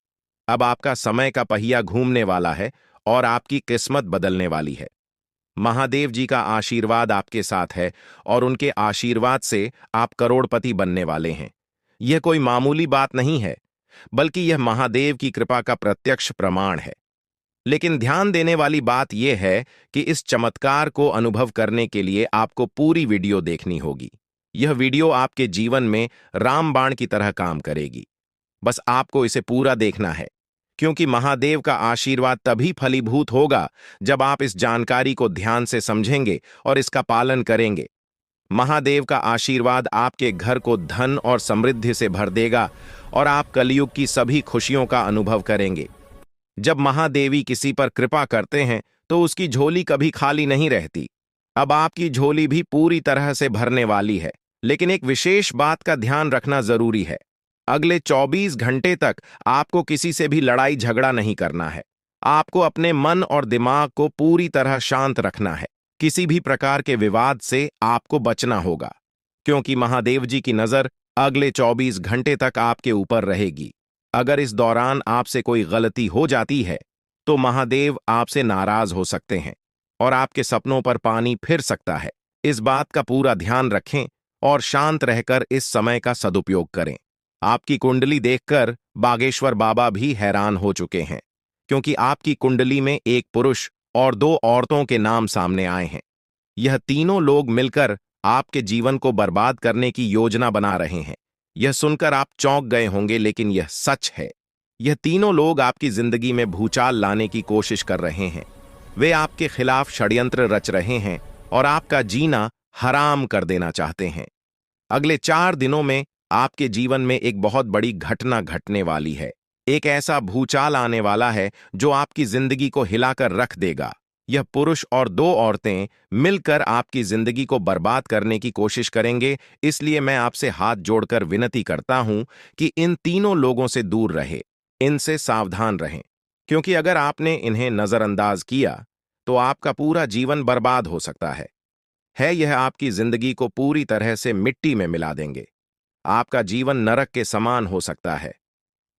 अब आपका समय का पहिया घूमने वाला है और आपकी किस्मत बदलने वाली है। महादेव जी का आशीर्वाद आपके साथ है और उनके आशीर्वाद से आप करोड़पति बनने वाले हैं। यह कोई मामूली बात नहीं है, बल्कि यह महादेव की कृपा का प्रत्यक्ष प्रमाण है। लेकिन ध्यान देने वाली बात यह है कि इस चमत्कार को अनुभव करने के लिए आपको पूरी वीडियो देखनी होगी। यह वीडियो आपके जीवन में रामबाण की तरह काम करेगी। बस आपको इसे पूरा देखना है, क्योंकि महादेव का आशीर्वाद तभी फलीभूत होगा जब आप इस जानकारी को ध्यान से समझेंगे और इसका पालन करेंगे। महादेव का आशीर्वाद आपके घर को धन और समृद्धि से भर देगा और आप कलयुग की सभी खुशियों का अनुभव करेंगे। जब महादेवी किसी पर कृपा करते हैं तो उसकी झोली कभी खाली नहीं रहती। अब आपकी झोली भी पूरी तरह से भरने वाली है, लेकिन एक विशेष बात का ध्यान रखना जरूरी है। अगले 24 घंटे तक आपको किसी से भी लड़ाई झगड़ा नहीं करना है। आपको अपने मन और दिमाग को पूरी तरह शांत रखना है। किसी भी प्रकार के विवाद से आपको बचना होगा, क्योंकि महादेव जी की नजर अगले 24 घंटे तक आपके ऊपर रहेगी। अगर इस दौरान आपसे कोई गलती हो जाती है तो महादेव आपसे नाराज हो सकते हैं और आपके सपनों पर पानी फिर सकता है। इस बात का पूरा ध्यान रखें और शांत रहकर इस समय का सदुपयोग करें। आपकी कुंडली देखकर बागेश्वर बाबा भी हैरान हो चुके हैं, क्योंकि आपकी कुंडली में एक पुरुष और 2 औरतों के नाम सामने आए हैं। यह तीनों लोग मिलकर आपके जीवन को बर्बाद करने की योजना बना रहे हैं। यह सुनकर आप चौंक गए होंगे, लेकिन यह सच है। यह तीनों लोग आपकी जिंदगी में भूचाल लाने की कोशिश कर रहे हैं। वे आपके खिलाफ षड्यंत्र रच रहे हैं और आपका जीना हराम कर देना चाहते हैं। अगले 4 दिनों में आपके जीवन में एक बहुत बड़ी घटना घटने वाली है। एक ऐसा भूचाल आने वाला है जो आपकी जिंदगी को हिलाकर रख देगा। यह पुरुष और 2 औरतें मिलकर आपकी जिंदगी को बर्बाद करने की कोशिश करेंगे। इसलिए मैं आपसे हाथ जोड़कर विनती करता हूं कि इन तीनों लोगों से दूर रहे, इनसे सावधान रहें, क्योंकि अगर आपने इन्हें नजरअंदाज किया तो आपका पूरा जीवन बर्बाद हो सकता है। यह आपकी जिंदगी को पूरी तरह से मिट्टी में मिला देंगे। आपका जीवन नरक के समान हो सकता है।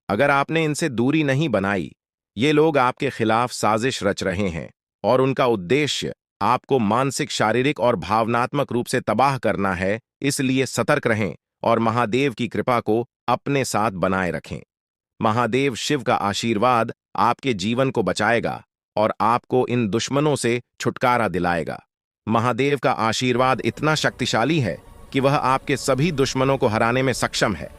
अगर आपने इनसे दूरी नहीं बनाई, ये लोग आपके खिलाफ साजिश रच रहे हैं और उनका उद्देश्य आपको मानसिक, शारीरिक और भावनात्मक रूप से तबाह करना है। इसलिए सतर्क रहें और महादेव की कृपा को अपने साथ बनाए रखें। महादेव शिव का आशीर्वाद आपके जीवन को बचाएगा और आपको इन दुश्मनों से छुटकारा दिलाएगा। महादेव का आशीर्वाद इतना शक्तिशाली है कि वह आपके सभी दुश्मनों को हराने में सक्षम है।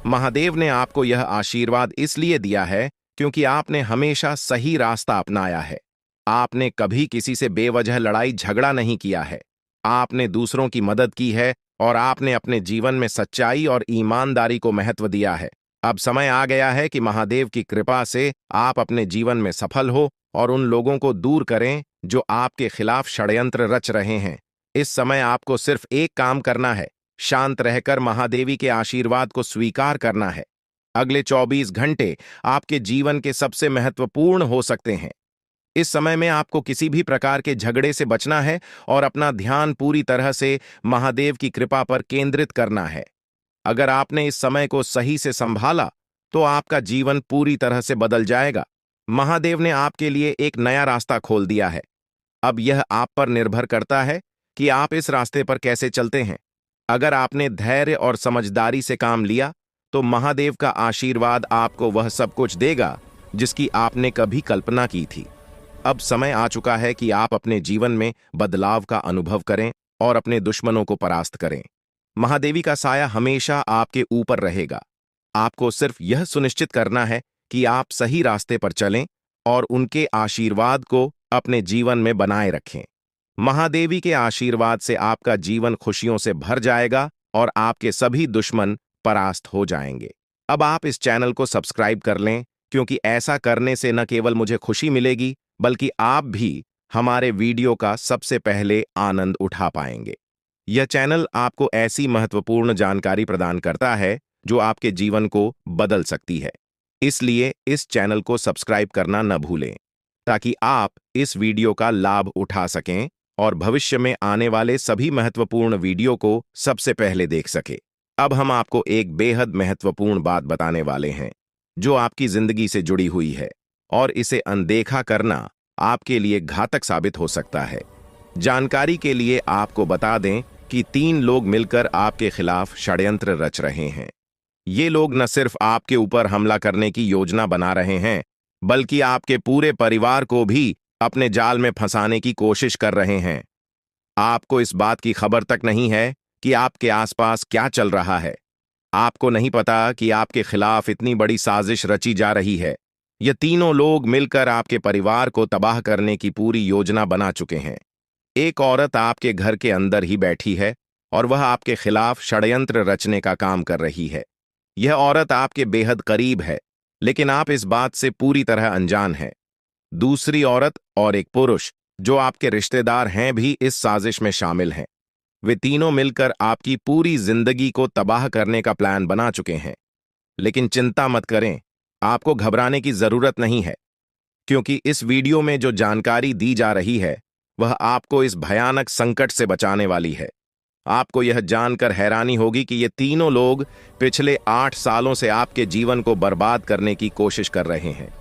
महादेव ने आपको यह आशीर्वाद इसलिए दिया है क्योंकि आपने हमेशा सही रास्ता अपनाया है। आपने कभी किसी से बेवजह लड़ाई झगड़ा नहीं किया है। आपने दूसरों की मदद की है और आपने अपने जीवन में सच्चाई और ईमानदारी को महत्व दिया है। अब समय आ गया है कि महादेव की कृपा से आप अपने जीवन में सफल हो और उन लोगों को दूर करें जो आपके खिलाफ षड्यंत्र रच रहे हैं। इस समय आपको सिर्फ एक काम करना है, शांत रहकर महादेवी के आशीर्वाद को स्वीकार करना है। अगले 24 घंटे आपके जीवन के सबसे महत्वपूर्ण हो सकते हैं। इस समय में आपको किसी भी प्रकार के झगड़े से बचना है और अपना ध्यान पूरी तरह से महादेव की कृपा पर केंद्रित करना है। अगर आपने इस समय को सही से संभाला तो आपका जीवन पूरी तरह से बदल जाएगा। महादेव ने आपके लिए एक नया रास्ता खोल दिया है। अब यह आप पर निर्भर करता है कि आप इस रास्ते पर कैसे चलते हैं। अगर आपने धैर्य और समझदारी से काम लिया तो महादेव का आशीर्वाद आपको वह सब कुछ देगा जिसकी आपने कभी कल्पना की थी। अब समय आ चुका है कि आप अपने जीवन में बदलाव का अनुभव करें और अपने दुश्मनों को परास्त करें। महादेवी का साया हमेशा आपके ऊपर रहेगा। आपको सिर्फ यह सुनिश्चित करना है कि आप सही रास्ते पर चलें और उनके आशीर्वाद को अपने जीवन में बनाए रखें। महादेवी के आशीर्वाद से आपका जीवन खुशियों से भर जाएगा और आपके सभी दुश्मन परास्त हो जाएंगे। अब आप इस चैनल को सब्सक्राइब कर लें, क्योंकि ऐसा करने से न केवल मुझे खुशी मिलेगी, बल्कि आप भी हमारे वीडियो का सबसे पहले आनंद उठा पाएंगे। यह चैनल आपको ऐसी महत्वपूर्ण जानकारी प्रदान करता है जो आपके जीवन को बदल सकती है। इसलिए इस चैनल को सब्सक्राइब करना न भूलें ताकि आप इस वीडियो का लाभ उठा सकें और भविष्य में आने वाले सभी महत्वपूर्ण वीडियो को सबसे पहले देख सकें। अब हम आपको एक बेहद महत्वपूर्ण बात बताने वाले हैं जो आपकी जिंदगी से जुड़ी हुई है और इसे अनदेखा करना आपके लिए घातक साबित हो सकता है। जानकारी के लिए आपको बता दें कि 3 लोग मिलकर आपके खिलाफ षड्यंत्र रच रहे हैं। ये लोग न सिर्फ आपके ऊपर हमला करने की योजना बना रहे हैं, बल्कि आपके पूरे परिवार को भी अपने जाल में फंसाने की कोशिश कर रहे हैं। आपको इस बात की खबर तक नहीं है कि आपके आसपास क्या चल रहा है। आपको नहीं पता कि आपके खिलाफ इतनी बड़ी साजिश रची जा रही है। ये तीनों लोग मिलकर आपके परिवार को तबाह करने की पूरी योजना बना चुके हैं। एक औरत आपके घर के अंदर ही बैठी है और वह आपके खिलाफ षड्यंत्र रचने का काम कर रही है। यह औरत आपके बेहद करीब है, लेकिन आप इस बात से पूरी तरह अनजान हैं। दूसरी औरत और एक पुरुष जो आपके रिश्तेदार हैं भी इस साजिश में शामिल हैं। वे तीनों मिलकर आपकी पूरी जिंदगी को तबाह करने का प्लान बना चुके हैं। लेकिन चिंता मत करें, आपको घबराने की जरूरत नहीं है, क्योंकि इस वीडियो में जो जानकारी दी जा रही है वह आपको इस भयानक संकट से बचाने वाली है। आपको यह जानकर हैरानी होगी कि ये तीनों लोग पिछले 8 सालों से आपके जीवन को बर्बाद करने की कोशिश कर रहे हैं।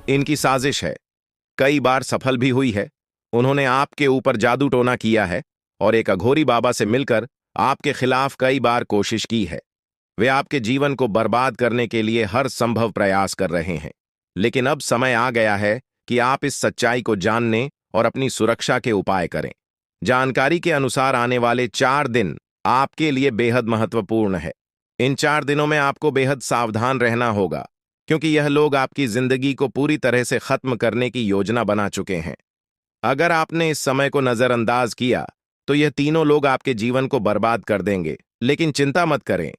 इनकी साजिश है, कई बार सफल भी हुई है। उन्होंने आपके ऊपर जादू टोना किया है और एक अघोरी बाबा से मिलकर आपके खिलाफ कई बार कोशिश की है। वे आपके जीवन को बर्बाद करने के लिए हर संभव प्रयास कर रहे हैं। लेकिन अब समय आ गया है कि आप इस सच्चाई को जानने और अपनी सुरक्षा के उपाय करें। जानकारी के अनुसार आने वाले 4 दिन आपके लिए बेहद महत्वपूर्ण है। इन 4 दिनों में आपको बेहद सावधान रहना होगा, क्योंकि यह लोग आपकी जिंदगी को पूरी तरह से खत्म करने की योजना बना चुके हैं। अगर आपने इस समय को नजरअंदाज किया तो यह तीनों लोग आपके जीवन को बर्बाद कर देंगे। लेकिन चिंता मत करें,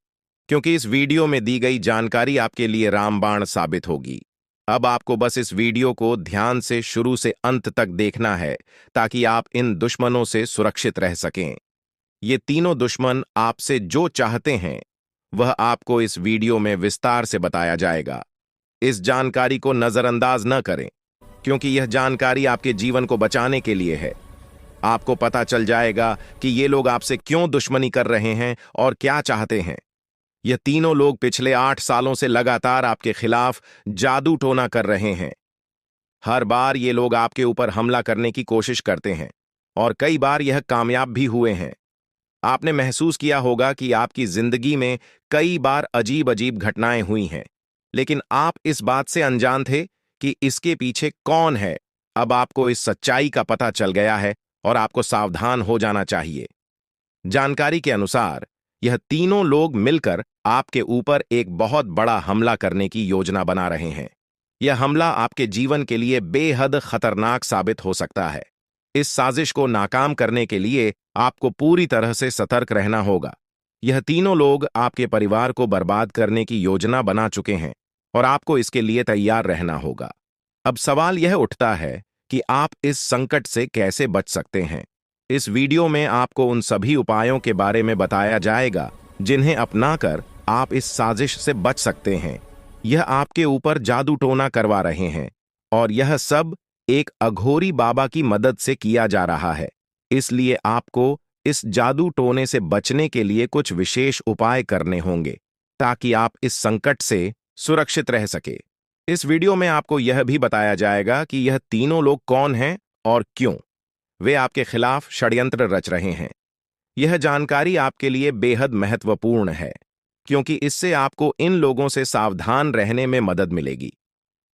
क्योंकि इस वीडियो में दी गई जानकारी आपके लिए रामबाण साबित होगी। अब आपको बस इस वीडियो को ध्यान से शुरू से अंत तक देखना है ताकि आप इन दुश्मनों से सुरक्षित रह सकें। ये तीनों दुश्मन आपसे जो चाहते हैं वह आपको इस वीडियो में विस्तार से बताया जाएगा। इस जानकारी को नजरअंदाज न करें, क्योंकि यह जानकारी आपके जीवन को बचाने के लिए है। आपको पता चल जाएगा कि ये लोग आपसे क्यों दुश्मनी कर रहे हैं और क्या चाहते हैं। यह तीनों लोग पिछले 8 सालों से लगातार आपके खिलाफ जादू टोना कर रहे हैं। हर बार ये लोग आपके ऊपर हमला करने की कोशिश करते हैं और कई बार यह कामयाब भी हुए हैं। आपने महसूस किया होगा कि आपकी जिंदगी में कई बार अजीब अजीब घटनाएं हुई हैं, लेकिन आप इस बात से अनजान थे कि इसके पीछे कौन है। अब आपको इस सच्चाई का पता चल गया है और आपको सावधान हो जाना चाहिए। जानकारी के अनुसार यह तीनों लोग मिलकर आपके ऊपर एक बहुत बड़ा हमला करने की योजना बना रहे हैं। यह हमला आपके जीवन के लिए बेहद खतरनाक साबित हो सकता है। इस साजिश को नाकाम करने के लिए आपको पूरी तरह से सतर्क रहना होगा। यह तीनों लोग आपके परिवार को बर्बाद करने की योजना बना चुके हैं और आपको इसके लिए तैयार रहना होगा। अब सवाल यह उठता है कि आप इस संकट से कैसे बच सकते हैं। इस वीडियो में आपको उन सभी उपायों के बारे में बताया जाएगा जिन्हें अपनाकर आप इस साजिश से बच सकते हैं। यह आपके ऊपर जादू टोना करवा रहे हैं और यह सब एक अघोरी बाबा की मदद से किया जा रहा है। इसलिए आपको इस जादू टोने से बचने के लिए कुछ विशेष उपाय करने होंगे ताकि आप इस संकट से सुरक्षित रह सके। इस वीडियो में आपको यह भी बताया जाएगा कि यह तीनों लोग कौन हैं और क्यों वे आपके खिलाफ षड्यंत्र रच रहे हैं। यह जानकारी आपके लिए बेहद महत्वपूर्ण है, क्योंकि इससे आपको इन लोगों से सावधान रहने में मदद मिलेगी।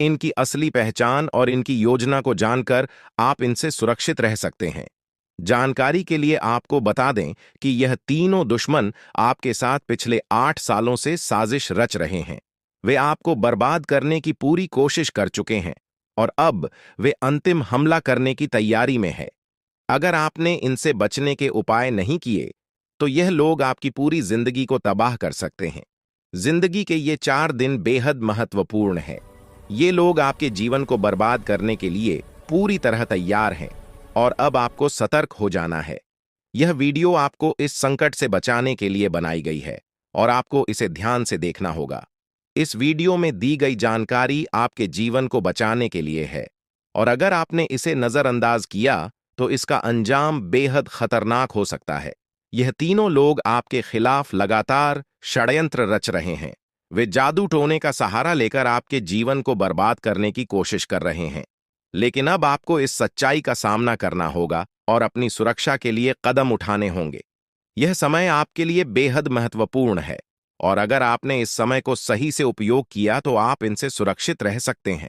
इनकी असली पहचान और इनकी योजना को जानकर आप इनसे सुरक्षित रह सकते हैं। जानकारी के लिए आपको बता दें कि यह तीनों दुश्मन आपके साथ पिछले 8 सालों से साजिश रच रहे हैं। वे आपको बर्बाद करने की पूरी कोशिश कर चुके हैं और अब वे अंतिम हमला करने की तैयारी में है। अगर आपने इनसे बचने के उपाय नहीं किए तो यह लोग आपकी पूरी जिंदगी को तबाह कर सकते हैं। जिंदगी के ये 4 दिन बेहद महत्वपूर्ण है। ये लोग आपके जीवन को बर्बाद करने के लिए पूरी तरह तैयार हैं और अब आपको सतर्क हो जाना है। यह वीडियो आपको इस संकट से बचाने के लिए बनाई गई है और आपको इसे ध्यान से देखना होगा। इस वीडियो में दी गई जानकारी आपके जीवन को बचाने के लिए है और अगर आपने इसे नजरअंदाज किया तो इसका अंजाम बेहद खतरनाक हो सकता है। यह तीनों लोग आपके खिलाफ लगातार षड्यंत्र रच रहे हैं। वे जादू टोने का सहारा लेकर आपके जीवन को बर्बाद करने की कोशिश कर रहे हैं। लेकिन अब आपको इस सच्चाई का सामना करना होगा और अपनी सुरक्षा के लिए कदम उठाने होंगे। यह समय आपके लिए बेहद महत्वपूर्ण है और अगर आपने इस समय को सही से उपयोग किया तो आप इनसे सुरक्षित रह सकते हैं।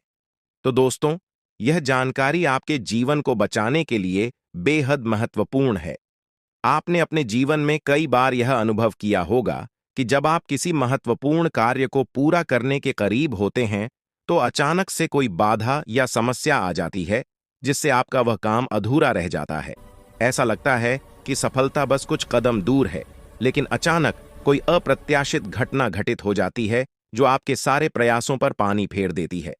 तो दोस्तों, यह जानकारी आपके जीवन को बचाने के लिए बेहद महत्वपूर्ण है। आपने अपने जीवन में कई बार यह अनुभव किया होगा कि जब आप किसी महत्वपूर्ण कार्य को पूरा करने के करीब होते हैं तो अचानक से कोई बाधा या समस्या आ जाती है जिससे आपका वह काम अधूरा रह जाता है। ऐसा लगता है कि सफलता बस कुछ कदम दूर है, लेकिन अचानक कोई अप्रत्याशित घटना घटित हो जाती है जो आपके सारे प्रयासों पर पानी फेर देती है।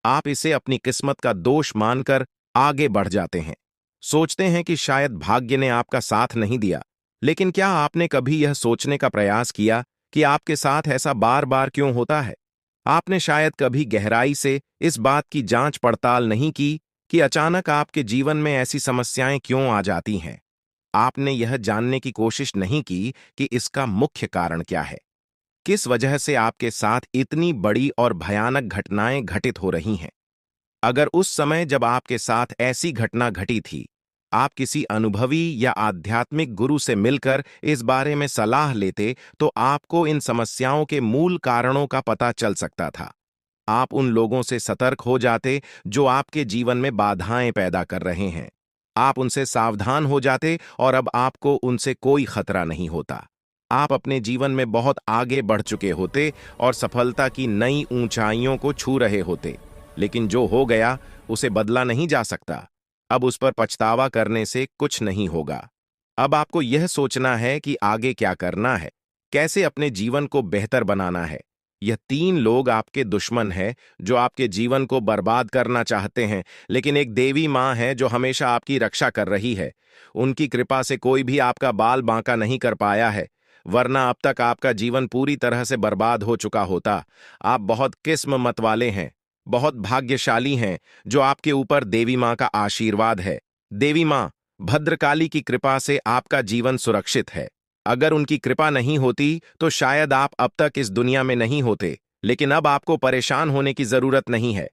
आप इसे अपनी किस्मत का दोष मानकर आगे बढ़ जाते हैं। सोचते हैं कि शायद भाग्य ने आपका साथ नहीं दिया। लेकिन क्या आपने कभी यह सोचने का प्रयास किया कि आपके साथ ऐसा बार बार क्यों होता है? आपने शायद कभी गहराई से इस बात की जांच पड़ताल नहीं की कि अचानक आपके जीवन में ऐसी समस्याएं क्यों आ जाती हैं। आपने यह जानने की कोशिश नहीं की कि इसका मुख्य कारण क्या है। किस वजह से आपके साथ इतनी बड़ी और भयानक घटनाएं घटित हो रही हैं। अगर उस समय जब आपके साथ ऐसी घटना घटी थी, आप किसी अनुभवी या आध्यात्मिक गुरु से मिलकर इस बारे में सलाह लेते तो आपको इन समस्याओं के मूल कारणों का पता चल सकता था। आप उन लोगों से सतर्क हो जाते जो आपके जीवन में बाधाएं पैदा कर रहे हैं। आप उनसे सावधान हो जाते और अब आपको उनसे कोई खतरा नहीं होता। आप अपने जीवन में बहुत आगे बढ़ चुके होते और सफलता की नई ऊंचाइयों को छू रहे होते। लेकिन जो हो गया उसे बदला नहीं जा सकता। अब उस पर पछतावा करने से कुछ नहीं होगा। अब आपको यह सोचना है कि आगे क्या करना है, कैसे अपने जीवन को बेहतर बनाना है। यह तीन लोग आपके दुश्मन हैं जो आपके जीवन को बर्बाद करना चाहते हैं, लेकिन एक देवी माँ है जो हमेशा आपकी रक्षा कर रही है। उनकी कृपा से कोई भी आपका बाल बांका नहीं कर पाया है, वरना अब तक आपका जीवन पूरी तरह से बर्बाद हो चुका होता। आप बहुत किस्मत वाले हैं, बहुत भाग्यशाली हैं जो आपके ऊपर देवी माँ का आशीर्वाद है। देवी माँ भद्रकाली की कृपा से आपका जीवन सुरक्षित है। अगर उनकी कृपा नहीं होती तो शायद आप अब तक इस दुनिया में नहीं होते। लेकिन अब आपको परेशान होने की जरूरत नहीं है।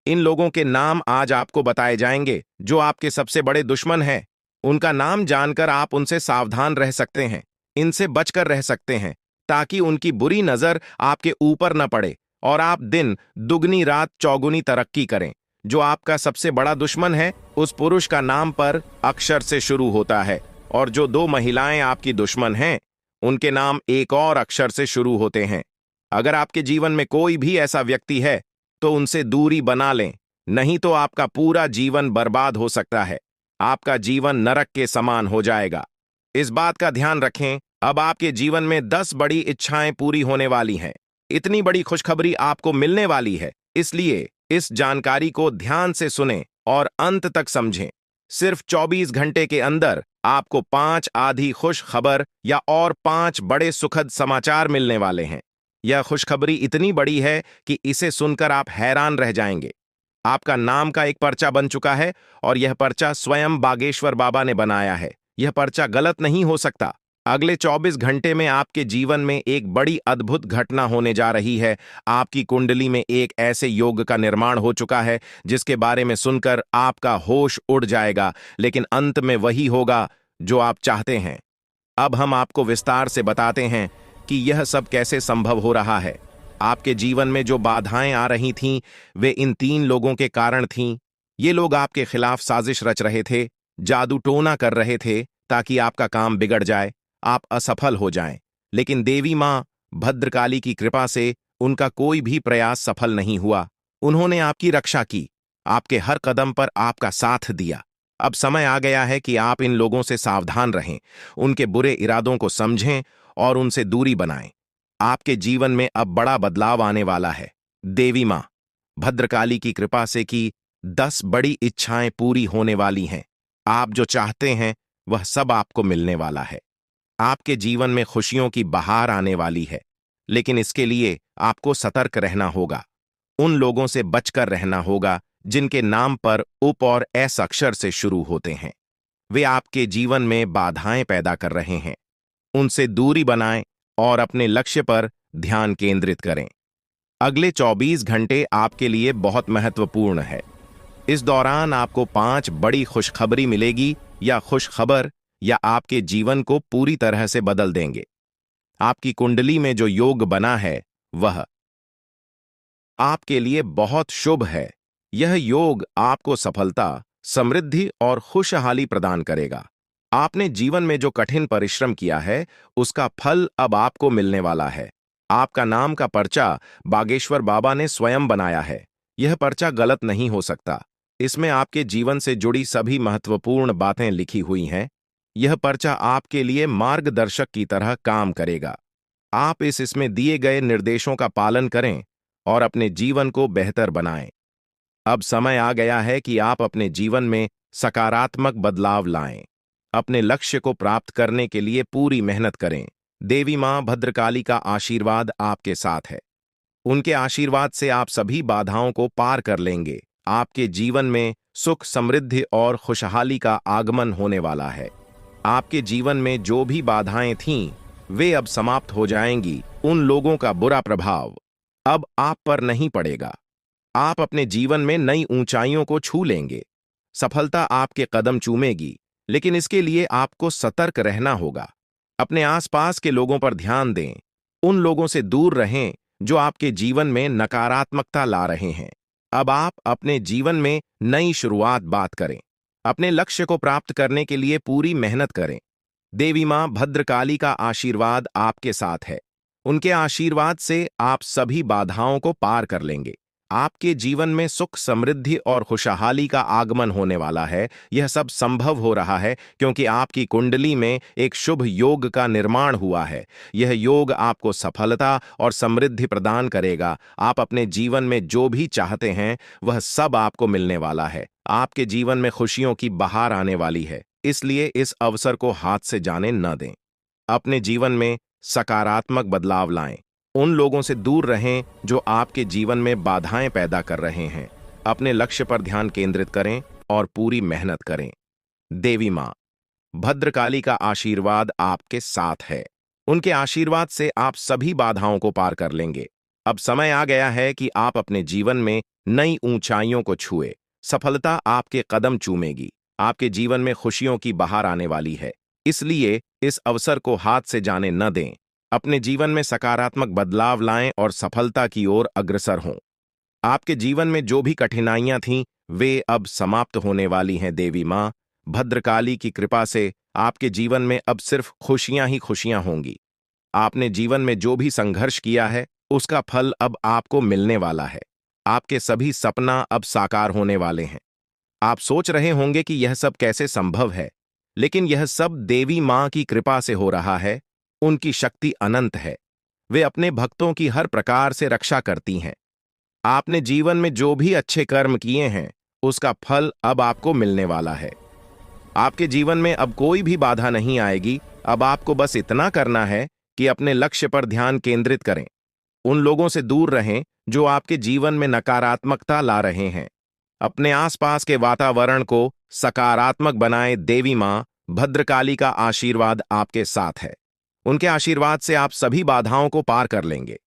इन लोगों के नाम आज आपको बताए जाएंगे जो आपके सबसे बड़े दुश्मन हैं। उनका नाम जानकर आप उनसे सावधान रह सकते हैं, इनसे बचकर रह सकते हैं, ताकि उनकी बुरी नजर आपके ऊपर न पड़े और आप दिन दुगनी रात चौगुनी तरक्की करें। जो आपका सबसे बड़ा दुश्मन है उस पुरुष का नाम पर अक्षर से शुरू होता है और जो दो महिलाएं आपकी दुश्मन हैं उनके नाम एक और अक्षर से शुरू होते हैं। अगर आपके जीवन में कोई भी ऐसा व्यक्ति है तो उनसे दूरी बना लें, नहीं तो आपका पूरा जीवन बर्बाद हो सकता है। आपका जीवन नरक के समान हो जाएगा। इस बात का ध्यान रखें, अब आपके जीवन में 10 बड़ी इच्छाएं पूरी होने वाली हैं। इतनी बड़ी खुशखबरी आपको मिलने वाली है, इसलिए इस जानकारी को ध्यान से सुनें और अंत तक समझें। सिर्फ 24 घंटे के अंदर आपको 5 आधी खुश खबर या और 5 बड़े सुखद समाचार मिलने वाले हैं। यह खुशखबरी इतनी बड़ी है कि इसे सुनकर आप हैरान रह जाएंगे। आपका नाम का एक पर्चा बन चुका है और यह पर्चा स्वयं बागेश्वर बाबा ने बनाया है। यह पर्चा गलत नहीं हो सकता। अगले 24 घंटे में आपके जीवन में एक बड़ी अद्भुत घटना होने जा रही है। आपकी कुंडली में एक ऐसे योग का निर्माण हो चुका है जिसके बारे में सुनकर आपका होश उड़ जाएगा, लेकिन अंत में वही होगा जो आप चाहते हैं। अब हम आपको विस्तार से बताते हैं कि यह सब कैसे संभव हो रहा है। आपके जीवन में जो बाधाएं आ रही थीं, वे इन 3 लोगों के कारण थीं। ये लोग आपके खिलाफ साजिश रच रहे थे, जादू टोना कर रहे थे ताकि आपका काम बिगड़ जाए, आप असफल हो जाएं। लेकिन देवी मां भद्रकाली की कृपा से उनका कोई भी प्रयास सफल नहीं हुआ। उन्होंने आपकी रक्षा की, आपके हर कदम पर आपका साथ दिया। अब समय आ गया है कि आप इन लोगों से सावधान रहें, उनके बुरे इरादों को समझें और उनसे दूरी बनाएं। आपके जीवन में अब बड़ा बदलाव आने वाला है। देवी मां भद्रकाली की कृपा से कि 10 बड़ी इच्छाएं पूरी होने वाली हैं। आप जो चाहते हैं वह सब आपको मिलने वाला है। आपके जीवन में खुशियों की बहार आने वाली है, लेकिन इसके लिए आपको सतर्क रहना होगा। उन लोगों से बचकर रहना होगा जिनके नाम पर उप और एस अक्षर से शुरू होते हैं। वे आपके जीवन में बाधाएं पैदा कर रहे हैं। उनसे दूरी बनाएं और अपने लक्ष्य पर ध्यान केंद्रित करें। अगले 24 घंटे आपके लिए बहुत महत्वपूर्ण है। इस दौरान आपको 5 बड़ी खुशखबरी मिलेगी या खुशखबर या आपके जीवन को पूरी तरह से बदल देंगे। आपकी कुंडली में जो योग बना है वह आपके लिए बहुत शुभ है। यह योग आपको सफलता, समृद्धि और खुशहाली प्रदान करेगा। आपने जीवन में जो कठिन परिश्रम किया है उसका फल अब आपको मिलने वाला है। आपका नाम का पर्चा बागेश्वर बाबा ने स्वयं बनाया है। यह पर्चा गलत नहीं हो सकता। इसमें आपके जीवन से जुड़ी सभी महत्वपूर्ण बातें लिखी हुई हैं। यह पर्चा आपके लिए मार्गदर्शक की तरह काम करेगा। आप इसमें दिए गए निर्देशों का पालन करें और अपने जीवन को बेहतर बनाएं। अब समय आ गया है कि आप अपने जीवन में सकारात्मक बदलाव लाएं। अपने लक्ष्य को प्राप्त करने के लिए पूरी मेहनत करें। देवी मां भद्रकाली का आशीर्वाद आपके साथ है। उनके आशीर्वाद से आप सभी बाधाओं को पार कर लेंगे। आपके जीवन में सुख, समृद्धि और खुशहाली का आगमन होने वाला है। आपके जीवन में जो भी बाधाएं थीं, वे अब समाप्त हो जाएंगी। उन लोगों का बुरा प्रभाव अब आप पर नहीं पड़ेगा। आप अपने जीवन में नई ऊंचाइयों को छू लेंगे। सफलता आपके कदम चूमेगी, लेकिन इसके लिए आपको सतर्क रहना होगा। अपने आसपास के लोगों पर ध्यान दें। उन लोगों से दूर रहें जो आपके जीवन में नकारात्मकता ला रहे हैं। अब आप अपने जीवन में नई शुरुआत बात करें। अपने लक्ष्य को प्राप्त करने के लिए पूरी मेहनत करें। देवी मां भद्रकाली का आशीर्वाद आपके साथ है। उनके आशीर्वाद से आप सभी बाधाओं को पार कर लेंगे। आपके जीवन में सुख, समृद्धि और खुशहाली का आगमन होने वाला है। यह सब संभव हो रहा है क्योंकि आपकी कुंडली में एक शुभ योग का निर्माण हुआ है। यह योग आपको सफलता और समृद्धि प्रदान करेगा। आप अपने जीवन में जो भी चाहते हैं वह सब आपको मिलने वाला है। आपके जीवन में खुशियों की बहार आने वाली है, इसलिए इस अवसर को हाथ से जाने न दें। अपने जीवन में सकारात्मक बदलाव लाएं। उन लोगों से दूर रहें जो आपके जीवन में बाधाएं पैदा कर रहे हैं। अपने लक्ष्य पर ध्यान केंद्रित करें और पूरी मेहनत करें। देवी मां भद्रकाली का आशीर्वाद आपके साथ है। उनके आशीर्वाद से आप सभी बाधाओं को पार कर लेंगे। अब समय आ गया है कि आप अपने जीवन में नई ऊंचाइयों को छुए। सफलता आपके कदम चूमेगी। आपके जीवन में खुशियों की बहार आने वाली है, इसलिए इस अवसर को हाथ से जाने न दें। अपने जीवन में सकारात्मक बदलाव लाएं और सफलता की ओर अग्रसर हों। आपके जीवन में जो भी कठिनाइयां थीं, वे अब समाप्त होने वाली हैं। देवी मां भद्रकाली की कृपा से आपके जीवन में अब सिर्फ खुशियां ही खुशियां होंगी। आपने जीवन में जो भी संघर्ष किया है, उसका फल अब आपको मिलने वाला है। आपके सभी सपना अब साकार होने वाले हैं। आप सोच रहे होंगे कि यह सब कैसे संभव है, लेकिन यह सब देवी मां की कृपा से हो रहा है। उनकी शक्ति अनंत है। वे अपने भक्तों की हर प्रकार से रक्षा करती हैं। आपने जीवन में जो भी अच्छे कर्म किए हैं, उसका फल अब आपको मिलने वाला है। आपके जीवन में अब कोई भी बाधा नहीं आएगी। अब आपको बस इतना करना है कि अपने लक्ष्य पर ध्यान केंद्रित करें। उन लोगों से दूर रहें जो आपके जीवन में नकारात्मकता ला रहे हैं। अपने आसपास के वातावरण को सकारात्मक बनाएं। देवी मां भद्रकाली का आशीर्वाद आपके साथ है। उनके आशीर्वाद से आप सभी बाधाओं को पार कर लेंगे।